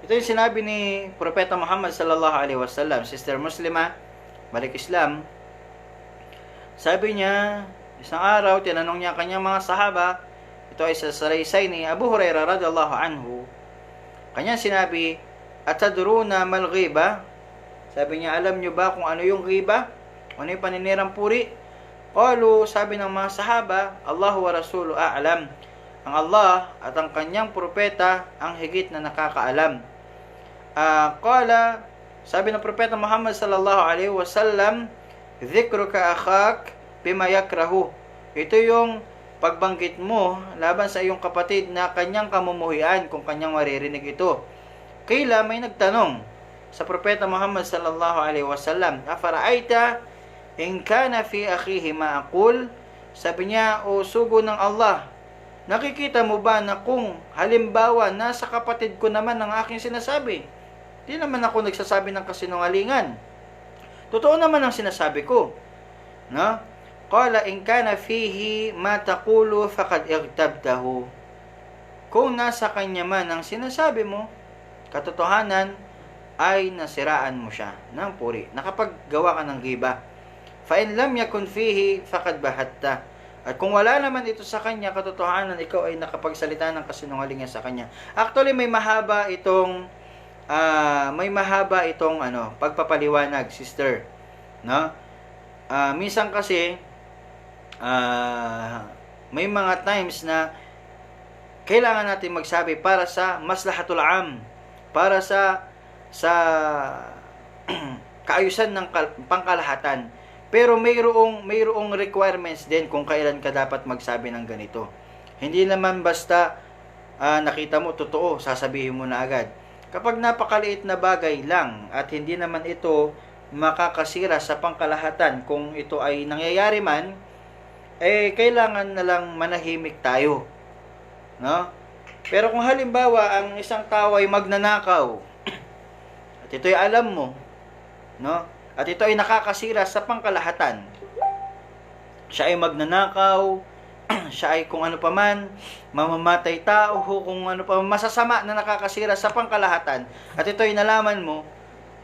S1: Ito yung sinabi ni Propeta Muhammad sallallahu alaihi wasallam. Sister Muslima Balik Islam, sabi niya, isang araw tinanong niya kanyang mga sahaba. Ito ay sa salaysay ni Abu Hurairah radhiyallahu anhu. Kanya sinabi, atadruna mal ghiba? Sabi niya, alam niyo ba kung ano yung ghiba? Ano yung paninirang puri? Qalu, sabi ng mga sahaba, Allahu wa rasulu a'lam. Ang Allah at ang kanyang propeta ang higit na nakakaalam. Qala, sabi ng propeta Muhammad sallallahu alaihi wasallam, dhikruka akhak bima yakrahu. Ito yung pagbanggit mo laban sa iyong kapatid na kanyang kamumuhian kung kanyang maririnig ito. Kaila may nagtanong sa propeta Muhammad sallallahu alaihi wasallam, afara'aita in kana fi akhihi ma aqul? Sabi niya, o sugo ng Allah, nakikita mo ba na kung halimbawa nasa kapatid ko naman ang aking sinasabi? Di naman ako nagsasabi ng kasinungalingan. Totoo naman ang sinasabi ko. No? Qala in kana fihi ma taqulu faqad igtabtahu. Kung nasa kanya man ang sinasabi mo, katotohanan ay nasiraan mo siya ng puri. Nakapaggawa ka ng giba. Fa in lam yakun fihi faqad bahatta. At kung wala naman ito sa kanya, katotohanan, ikaw ay nakapagsalita ng kasinungalingan sa kanya. Actually, may mahaba itong pagpapaliwanag, sister. No? Minsan kasi, may mga times na kailangan natin magsabi para sa maslahatul am, para sa kaayusan ng pangkalahatan. Pero mayroong requirements din kung kailan ka dapat magsabi ng ganito. Hindi naman basta nakita mo totoo, sasabihin mo na agad. Kapag napakaliit na bagay lang at hindi naman ito makakasira sa pangkalahatan, kung ito ay nangyayari man, kailangan na lang manahimik tayo. No? Pero kung halimbawa ang isang tao ay magnanakaw at ito ay alam mo, no? At ito ay nakakasira sa pangkalahatan. Siya ay magnanakaw, siya ay kung ano pa man, mamamatay tao, kung ano pa masasama na nakakasira sa pangkalahatan, at ito ay nalaman mo,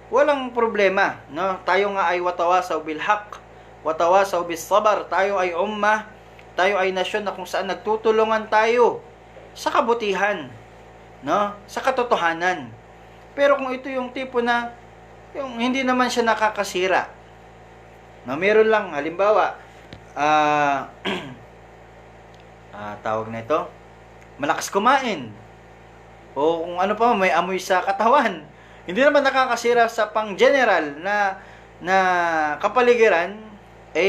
S1: walang problema, no? Tayo nga ay watawasaw bil haq, watawasaw bis sabar. Tayo ay ummah, tayo ay nasyon na kung saan nagtutulungan tayo sa kabutihan, no? Sa katotohanan. Pero kung ito yung tipo na yung hindi naman siya nakakasira, no? Meron lang halimbawa, tawag na ito, malakas kumain, o kung ano pa, may amoy sa katawan, hindi naman nakakasira sa pang-general na kapaligiran,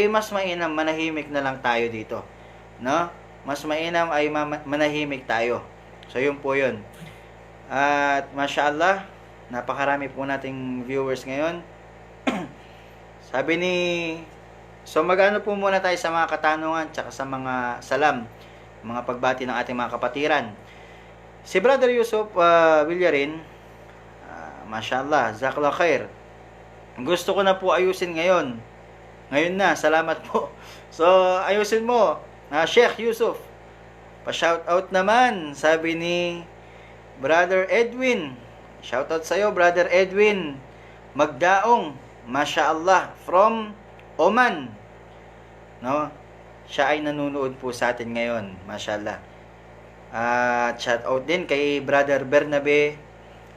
S1: mas mainam manahimik na lang tayo dito, no? Mas mainam ay manahimik tayo. So yun po yun. At mashallah, napakarami po nating viewers ngayon. Sabi ni, so magano po muna tayo sa mga katanungan tsaka sa mga salam, mga pagbati ng ating mga kapatiran. Si Brother Yusuf Villarin, mashallah, jazakallah khair. Gusto ko na po ayusin ngayon. Ngayon na, salamat po. So, ayusin mo, Sheikh Yusuf. Pa-shoutout naman, sabi ni Brother Edwin. Shoutout sa'yo, Brother Edwin Magdaong, mashallah, from Oman. No? Siya ay nanonood po sa atin ngayon, mashallah. Shoutout din kay Brother Bernabe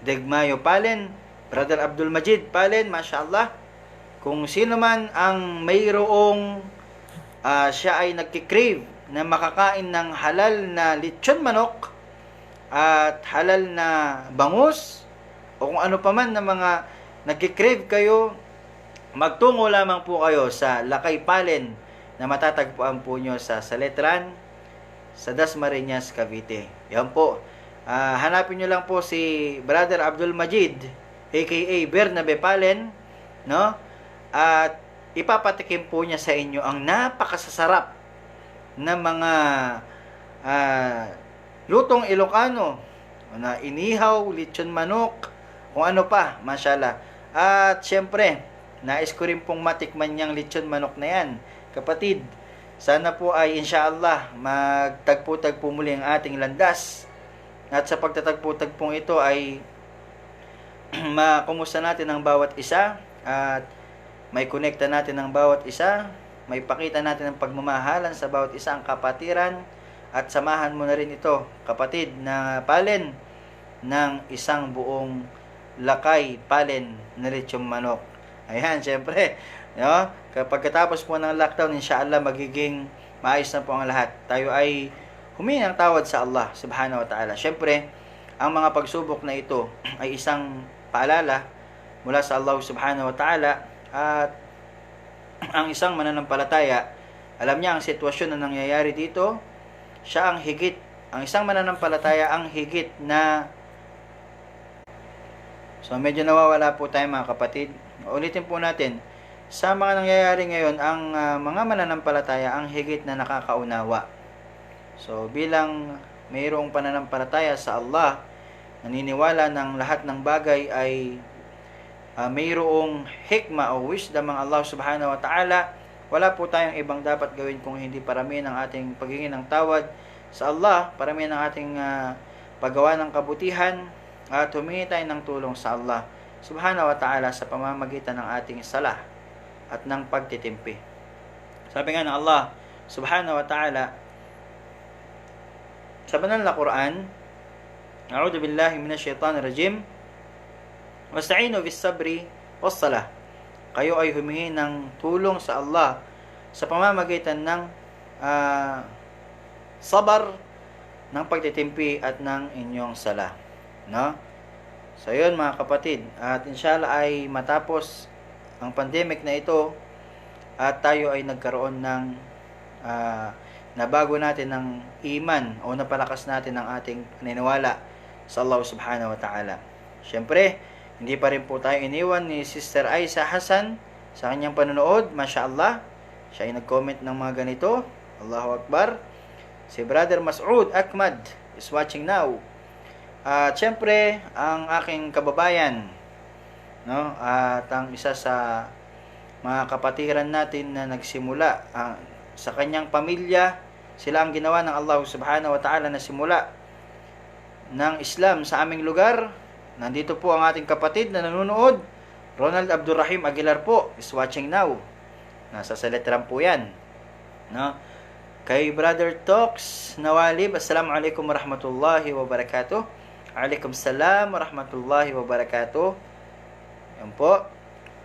S1: Degmayo Palen, Brother Abdul Majid Palen, mashallah. Kung sino man ang mayroong siya ay nagkikrave na makakain ng halal na lechon manok at halal na bangus, o kung ano pa man na mga nagkikrave kayo, magtungo lamang po kayo sa Lakay Palen na matatagpuan po nyo sa Saletran, sa Dasmariñas, Cavite. Yan po. Hanapin nyo lang po si Brother Abdul Majid, aka Bernabe Palen, no? At ipapatikim po niya sa inyo ang napakasasarap na mga lutong Ilocano, na inihaw, lechon manok, kung ano pa, mashallah. At syempre, nais ko rin pong matikman niyang lechon manok na yan. Kapatid, sana po ay insyaallah magtagpo-tagpo muli ang ating landas. At sa pagtatagpo-tagpong ito ay makumusta natin ang bawat isa, at may konekta natin ang bawat isa, may pakita natin ang pagmamahalan sa bawat isa, ang kapatiran, at samahan mo na rin ito, kapatid, na Palen ng isang buong Lakay Palen na lechong manok. Ayan, syempre, no? Kapag katapos po ng lockdown, inshallah magiging maayos na po ang lahat. Tayo ay humingi ng tawad sa Allah subhanahu wa ta'ala. Syempre, ang mga pagsubok na ito ay isang paalala mula sa Allah subhanahu wa ta'ala. At ang isang mananampalataya, alam niya ang sitwasyon na nangyayari dito. Siya ang higit, ang isang mananampalataya ang higit na, so medyo nawawala po tayo mga kapatid. Ulitin po natin, sa mga nangyayari ngayon, ang mga mananampalataya ang higit na nakakaunawa. So bilang mayroong pananampalataya sa Allah, naniniwala ng lahat ng bagay ay mayroong hikma o wisdom ang Allah subhanahu wa ta'ala, wala po tayong ibang dapat gawin kung hindi paramihin ang ating paghingi ng tawad sa Allah, paramihin ang ating paggawa ng kabutihan, at humingi tayo ng tulong sa Allah subhanahu wa ta'ala sa pamamagitan ng ating salah at ng pagtitimpi. Sabi nga ng Allah subhanahu wa ta'ala sa banal na Quran, A'udhu billahi minasyaitanir rajim, wasta'inu bis sabri was salah. Kayo ay humingi ng tulong sa Allah sa pamamagitan ng sabar, ng pagtitimpi at ng inyong sala, no? So yun mga kapatid, at inshallah ay matapos ang pandemic na ito at tayo ay nagkaroon ng nabago natin ng iman, o napalakas natin ang ating paniniwala sa Allah subhanahu wa ta'ala. Syempre, hindi pa rin po tayo iniwan ni Sister Aisa Hasan sa kanyang panonood, mashallah. Siya ay nag-comment ng mga ganito, Allahu Akbar. Si Brother Mas'ud Ahmad is watching now. At syempre, ang aking kababayan, no? At ang isa sa mga kapatiran natin na nagsimula sa kanyang pamilya, Sila ang ginawa ng Allah subhanahu wa ta'ala na simula ng Islam sa aming lugar. Nandito po ang ating kapatid na nanonood, Ronald Abdurrahim Aguilar po, is watching now. Nasa Saletran po yan. No? Kay Brother Tox Nawalib, Assalamualaikum warahmatullahi wabarakatuh. Waalaikumsalam warahmatullahi wabarakatuh. Yan po.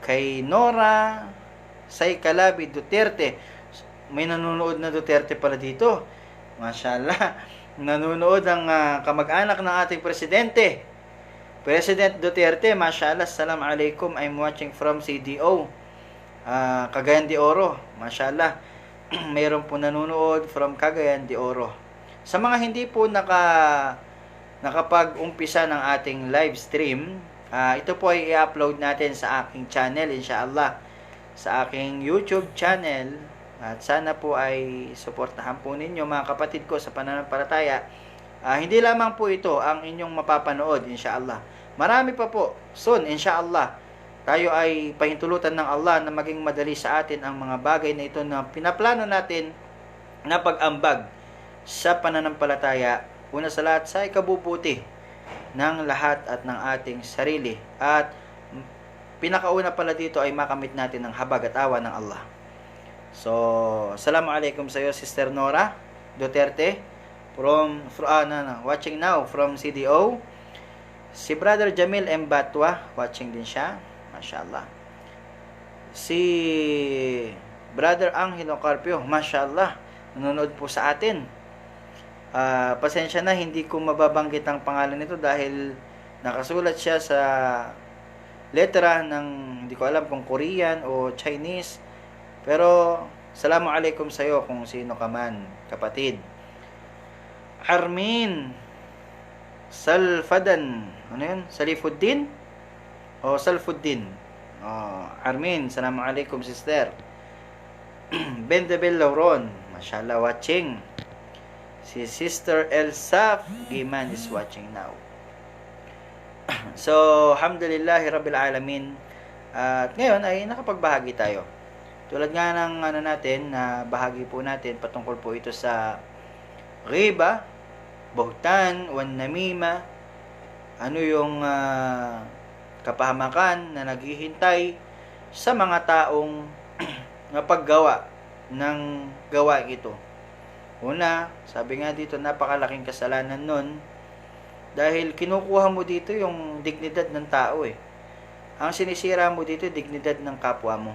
S1: Kay Nora Saykalabi Duterte, may nanonood na Duterte pala dito. Mashallah. Nanonood ang kamag-anak ng ating presidente, President Duterte. Mashallah. Assalamualaikum. I'm watching from CDO, Cagayan de Oro. Mashallah. Mayroon po nanonood from Cagayan de Oro. Sa mga hindi po nakapag-umpisa ng ating live stream, ito po ay i-upload natin sa aking channel, inshallah, sa aking YouTube channel. At sana po ay suportahan po ninyo mga kapatid ko sa pananampalataya. Hindi lamang po ito ang inyong mapapanood, inshallah. Marami pa po. Soon, inshallah, tayo ay pahintulutan ng Allah na maging madali sa atin ang mga bagay na ito na pinaplano natin na pag-ambag sa pananampalataya. Una sa lahat, sa ikabubuti ng lahat at ng ating sarili. At pinakauna pala dito ay makamit natin ang habag at awa ng Allah. So, assalamualaikum sa iyo, Sister Nora Duterte, watching now from CDO. Si Brother Jamil M. Batwa, watching din siya. Mashallah. Si Brother Angelo Carpio, mashallah, nanonood po sa atin. Pasensya na, hindi ko mababanggit ang pangalan nito dahil nakasulat siya sa letra ng, hindi ko alam kung Korean o Chinese. Pero, assalamualaikum sa iyo kung sino ka man, kapatid. Armin Salfadan, ano yun? Salifuddin? O Salfuddin? Armin, assalamualaikum sister. Bendabel Lauron, mashallah, watching. Si Sister Elsa Giman is watching now. So, alhamdulillahi rabbil alamin. At ngayon ay nakapagbahagi tayo. Tulad nga ng natin, na bahagi po natin, patungkol po ito sa riba, buhtan, wan namima, ano yung kapahamakan na naghihintay sa mga taong napaggawa ng gawain ito. Una, sabi nga dito, napakalaking kasalanan nun dahil kinukuha mo dito yung dignidad ng tao eh. Ang sinisira mo dito, dignidad ng kapwa mo.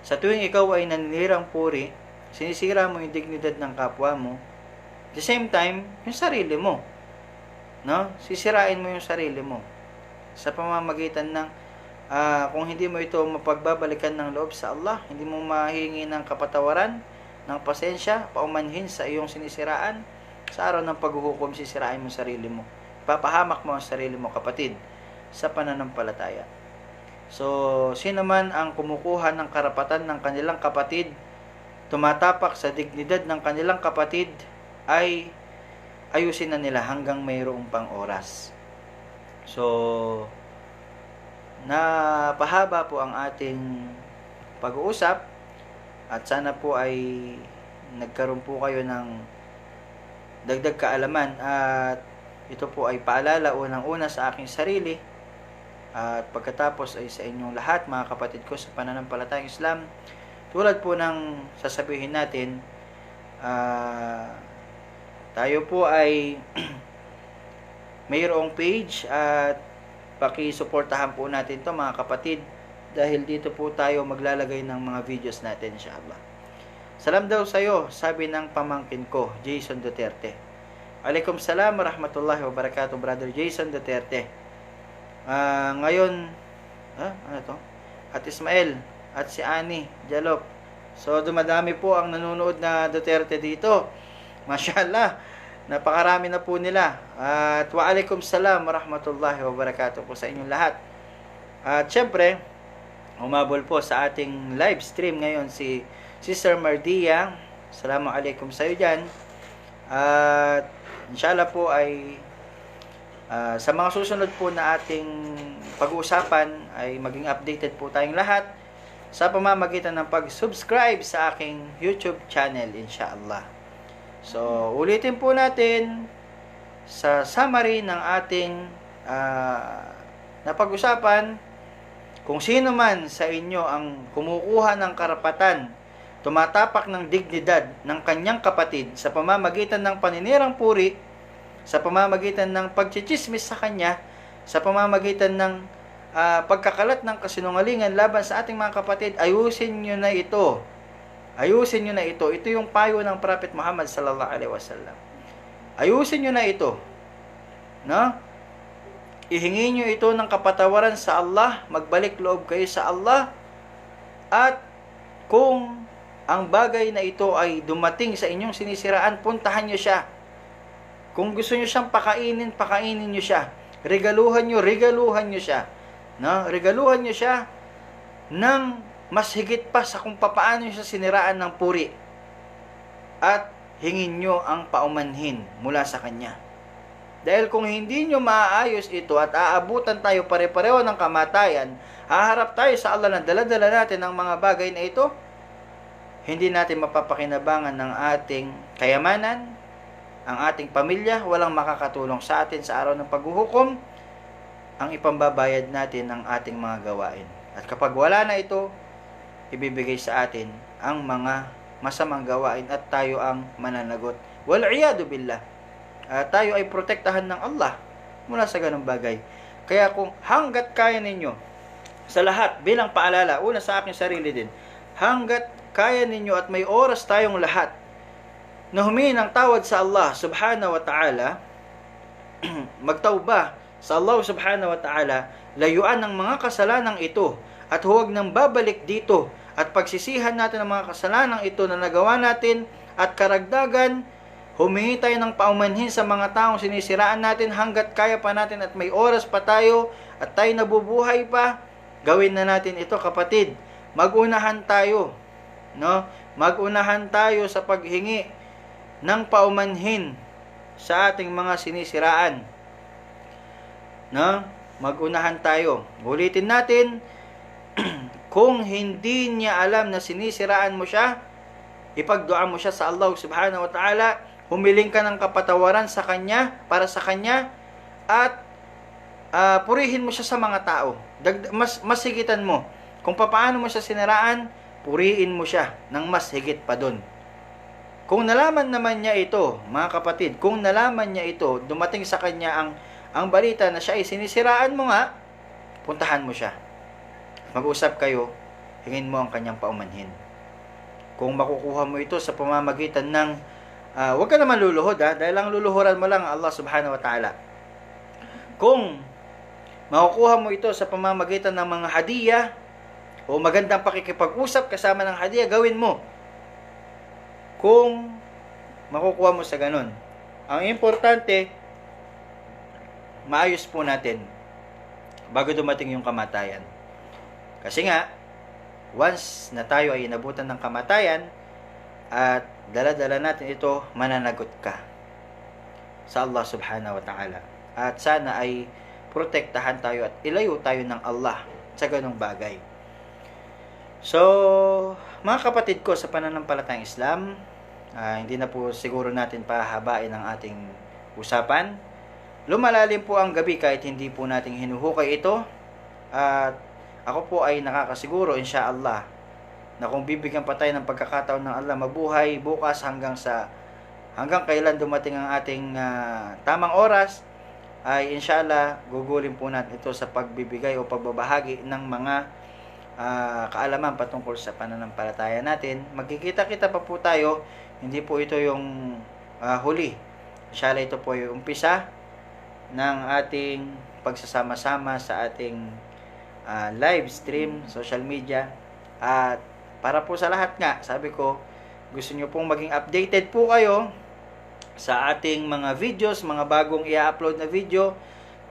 S1: Sa tuwing ikaw ay naninirang puri, sinisira mo yung dignidad ng kapwa mo. At the same time, yung sarili mo. No? Sisirain mo yung sarili mo. Sa pamamagitan ng, kung hindi mo ito mapagbabalikan ng loob sa Allah, hindi mo mahingi ng kapatawaran, ng pasensya, paumanhin sa iyong sinisiraan, sa araw ng paghuhukom, sisirain mo sarili mo. Papahamak mo ang sarili mo, kapatid, sa pananampalataya. So, sino man ang kumukuha ng karapatan ng kanilang kapatid, tumatapak sa dignidad ng kanilang kapatid, ay ayusin na nila hanggang mayroong pang oras. So, napahaba po ang ating pag-uusap at sana po ay nagkaroon po kayo ng dagdag kaalaman at ito po ay paalala unang-una sa aking sarili at pagkatapos ay sa inyong lahat, mga kapatid ko sa pananampalatayang Islam. Tulad po ng sasabihin natin, tayo po ay mayroong page at pakisuportahan po natin to, mga kapatid, dahil dito po tayo maglalagay ng mga videos natin, inshallah. Salam daw sa iyo, sabi ng pamangkin ko, Jason Duterte. Waalaikumsalam warahmatullahi wabarakatuh, Brother Jason Duterte. Ngayon, ano to? At Ismael at si Ani Jalop. So, dumadami po ang nanonood na Duterte dito. Mashallah, napakarami na po nila. At waalaikumsalam warahmatullahi wabarakatuh po sa inyong lahat. At syempre, umabol po sa ating live stream ngayon si Sister Mardia. Assalamualaikum sa iyo dyan. At inshallah po ay sa mga susunod po na ating pag-uusapan ay maging updated po tayong lahat sa pamamagitan ng pag-subscribe sa aking YouTube channel, inshallah. So, ulitin po natin sa summary ng ating napag-usapan. Kung sino man sa inyo ang kumukuha ng karapatan, tumatapak ng dignidad ng kanyang kapatid sa pamamagitan ng paninirang puri, sa pamamagitan ng pagchichismis sa kanya, sa pamamagitan ng pagkakalat ng kasinungalingan laban sa ating mga kapatid, ayusin nyo na ito. Ayusin nyo na ito. Ito yung payo ng Prophet Muhammad sallallahu alaihi wasallam. Ayusin nyo na ito. No? Ihingi nyo ito ng kapatawaran sa Allah, magbalik loob kayo sa Allah, at kung ang bagay na ito ay dumating sa inyong sinisiraan, puntahan nyo siya. Kung gusto nyo siyang pakainin nyo siya. Regaluhan nyo siya. No? Regaluhan nyo siya ng mas higit pa sa kung papaano siya siniraan ng puri. At hingin nyo ang paumanhin mula sa kanya. Dahil kung hindi nyo maaayos ito at aabutan tayo pare-pareho ng kamatayan, haharap tayo sa Allah na dala-dala natin ang mga bagay na ito, hindi natin mapapakinabangan ng ating kayamanan, ang ating pamilya, walang makakatulong sa atin sa araw ng paghuhukom, ang ipambabayad natin ng ating mga gawain. At kapag wala na ito, ibibigay sa atin ang mga masamang gawain at tayo ang mananagot. Wal'iyadu billah. Tayo ay protektahan ng Allah mula sa ganung bagay. Kaya kung hanggat kaya ninyo, sa lahat, bilang paalala, una sa aking sarili din, hanggat kaya ninyo at may oras tayong lahat na humingi ng tawad sa Allah subhanahu wa ta'ala, magtawba sa Allah subhanahu wa ta'ala, layuan ng mga kasalanang ito at huwag nang babalik dito, at pagsisihan natin ang mga kasalanang ito na nagawa natin, at karagdagan, humingi tayo ng paumanhin sa mga taong sinisiraan natin hanggat kaya pa natin at may oras pa tayo at tayo nabubuhay pa. Gawin na natin ito, kapatid. Magunahan tayo, no? Magunahan tayo sa paghingi ng paumanhin sa ating mga sinisiraan, no? Magunahan tayo. Ulitin natin, kung hindi niya alam na sinisiraan mo siya, ipagdua mo siya sa Allah subhanahu wa ta'ala, humiling ka ng kapatawaran sa kanya, para sa kanya, at purihin mo siya sa mga tao. Mas higitan mo. Kung paano mo siya siniraan, purihin mo siya ng mas higit pa dun. Kung nalaman naman niya ito, mga kapatid, kung nalaman niya ito, dumating sa kanya ang balita na siya ay sinisiraan mo nga, puntahan mo siya. Mag-usap kayo, hingin mo ang kanyang paumanhin. Kung makukuha mo ito sa pamamagitan ng, huwag ka naman luluhod, dahil ang luluhuran mo lang Allah subhanahu wa ta'ala. Kung makukuha mo ito sa pamamagitan ng mga hadiah, o magandang pakikipag-usap kasama ng hadiah, gawin mo. Kung makukuha mo sa ganun. Ang importante, maayos po natin bago dumating yung kamatayan. Kasi nga, once na tayo ay inabutan ng kamatayan at dala-dala natin ito, mananagot ka sa Allah subhanahu wa ta'ala. At sana ay protektahan tayo at ilayo tayo ng Allah sa ganung bagay. So, mga kapatid ko sa pananampalatayang Islam, hindi na po siguro natin pahabain ang ating usapan. Lumalalim po ang gabi kahit hindi po natin hinuhukay ito. At ako po ay nakakasiguro, inshallah, na kung bibigyan pa tayo ng pagkakataon ng Allah mabuhay bukas hanggang kailan dumating ang ating tamang oras, ay inshallah gugulin po natin ito sa pagbibigay o pagbabahagi ng mga kaalaman patungkol sa pananampalataya natin. Magkikita-kita pa po tayo, hindi po ito yung huli. Inshallah ito po yung umpisa ng ating pagsasama-sama sa ating live stream, social media. At para po sa lahat nga, sabi ko, gusto nyo pong maging updated po kayo sa ating mga videos, mga bagong i-upload na video,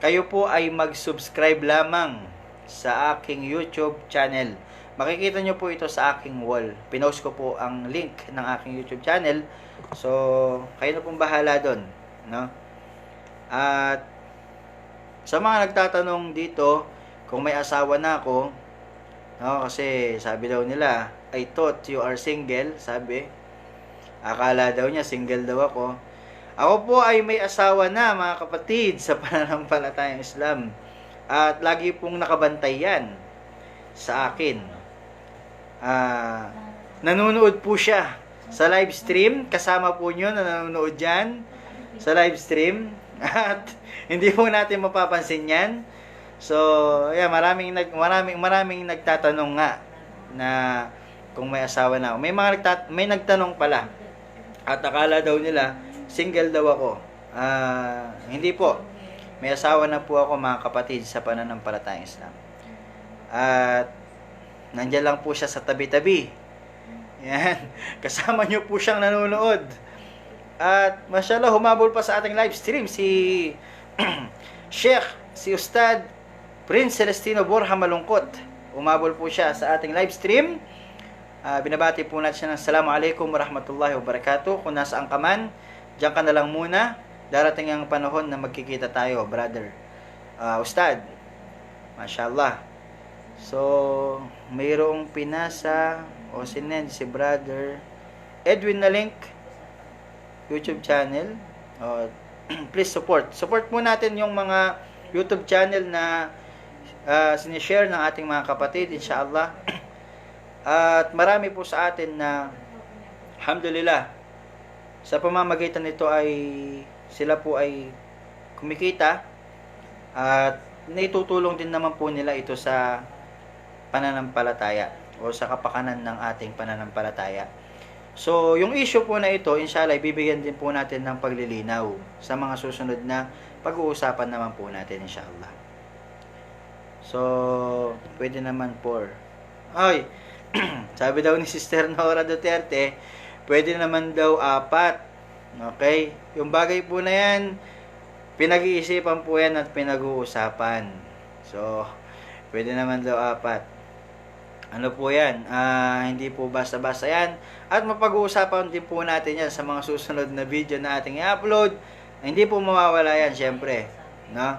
S1: kayo po ay mag-subscribe lamang sa aking YouTube channel. Makikita nyo po ito sa aking wall. Pinost ko po ang link ng aking YouTube channel. So, kayo na pong bahala doon, no? At sa mga nagtatanong dito, kung may asawa na ako, No, kasi sabi daw nila, I thought you are single, sabi. Akala daw niya single daw ako. Ako po ay may asawa na, mga kapatid, sa pananampalatayang Islam. At lagi pong nakabantay yan sa akin. Nanonood po siya sa live stream. Kasama po nyo na nanonood dyan sa live stream. At hindi po natin mapapansin yan. So, yeah, maraming nagtatanong nga na kung may asawa na ako. May nagtanong pala. At akala daw nila single daw ako. Hindi po. May asawa na po ako, mga kapatid, sa pananampalatayang Islam. At nandiyan lang po siya sa tabi-tabi. Yan. Kasama niyo po siyang nanonood. At mashallah, humabol pa sa ating live stream si Sheikh, si Ustad Prince Celestino Borja Malungkot. Umabol po siya sa ating live stream. Binabati po natin siya ng Assalamualaikum warahmatullahi wabarakatuh. Kung nasaan ka man, diyan ka na lang muna. Darating ang panahon na magkikita tayo, brother. Ustad, mashallah. So, mayroong pinasa o sinend si brother Edwin na link, YouTube channel. Please support. Support mo natin yung mga YouTube channel na sinishare ng ating mga kapatid, inshallah. At marami po sa atin na alhamdulillah sa pamamagitan nito ay sila po ay kumikita at naitutulong din naman po nila ito sa pananampalataya o sa kapakanan ng ating pananampalataya. So, yung issue po na ito, inshallah, ibibigyan din po natin ng paglilinaw sa mga susunod na pag-uusapan naman po natin, inshallah. So, pwede naman po. Ay, sabi daw ni Sister Nora Duterte, pwede naman daw 4. Okay? Yung bagay po na yan, pinag-iisipan po yan at pinag-uusapan. So, pwede naman daw 4. Ano po yan? Hindi po basta-basta yan. At mapag-uusapan din po natin yan sa mga susunod na video na ating i-upload. Hindi po mawawala yan, syempre. No?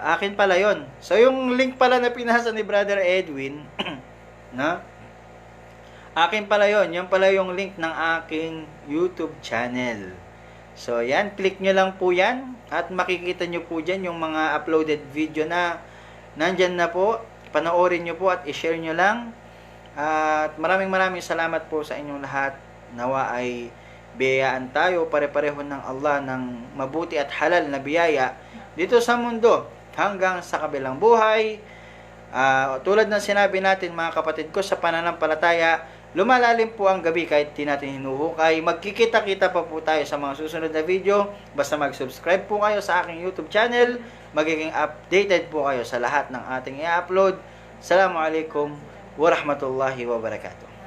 S1: Akin pala yon. So, yung link pala na pinasa ni Brother Edwin, no? Akin pala yon. Yan pala yung link ng aking YouTube channel. So, yan. Click nyo lang po yan. At makikita nyo po dyan yung mga uploaded video na nandyan na po. Panoorin nyo po at i-share nyo lang. At maraming salamat po sa inyong lahat. Nawa ay biyayaan tayo pare-pareho ng Allah ng mabuti at halal na biyaya dito sa mundo hanggang sa kabilang buhay. Tulad ng sinabi natin, mga kapatid ko, sa pananampalataya, lumalalim po ang gabi kahit di natin hinuhukay. Magkikita-kita pa po tayo sa mga susunod na video. Basta mag-subscribe po kayo sa aking YouTube channel. Magiging updated po kayo sa lahat ng ating i-upload. Assalamualaikum warahmatullahi wabarakatuh.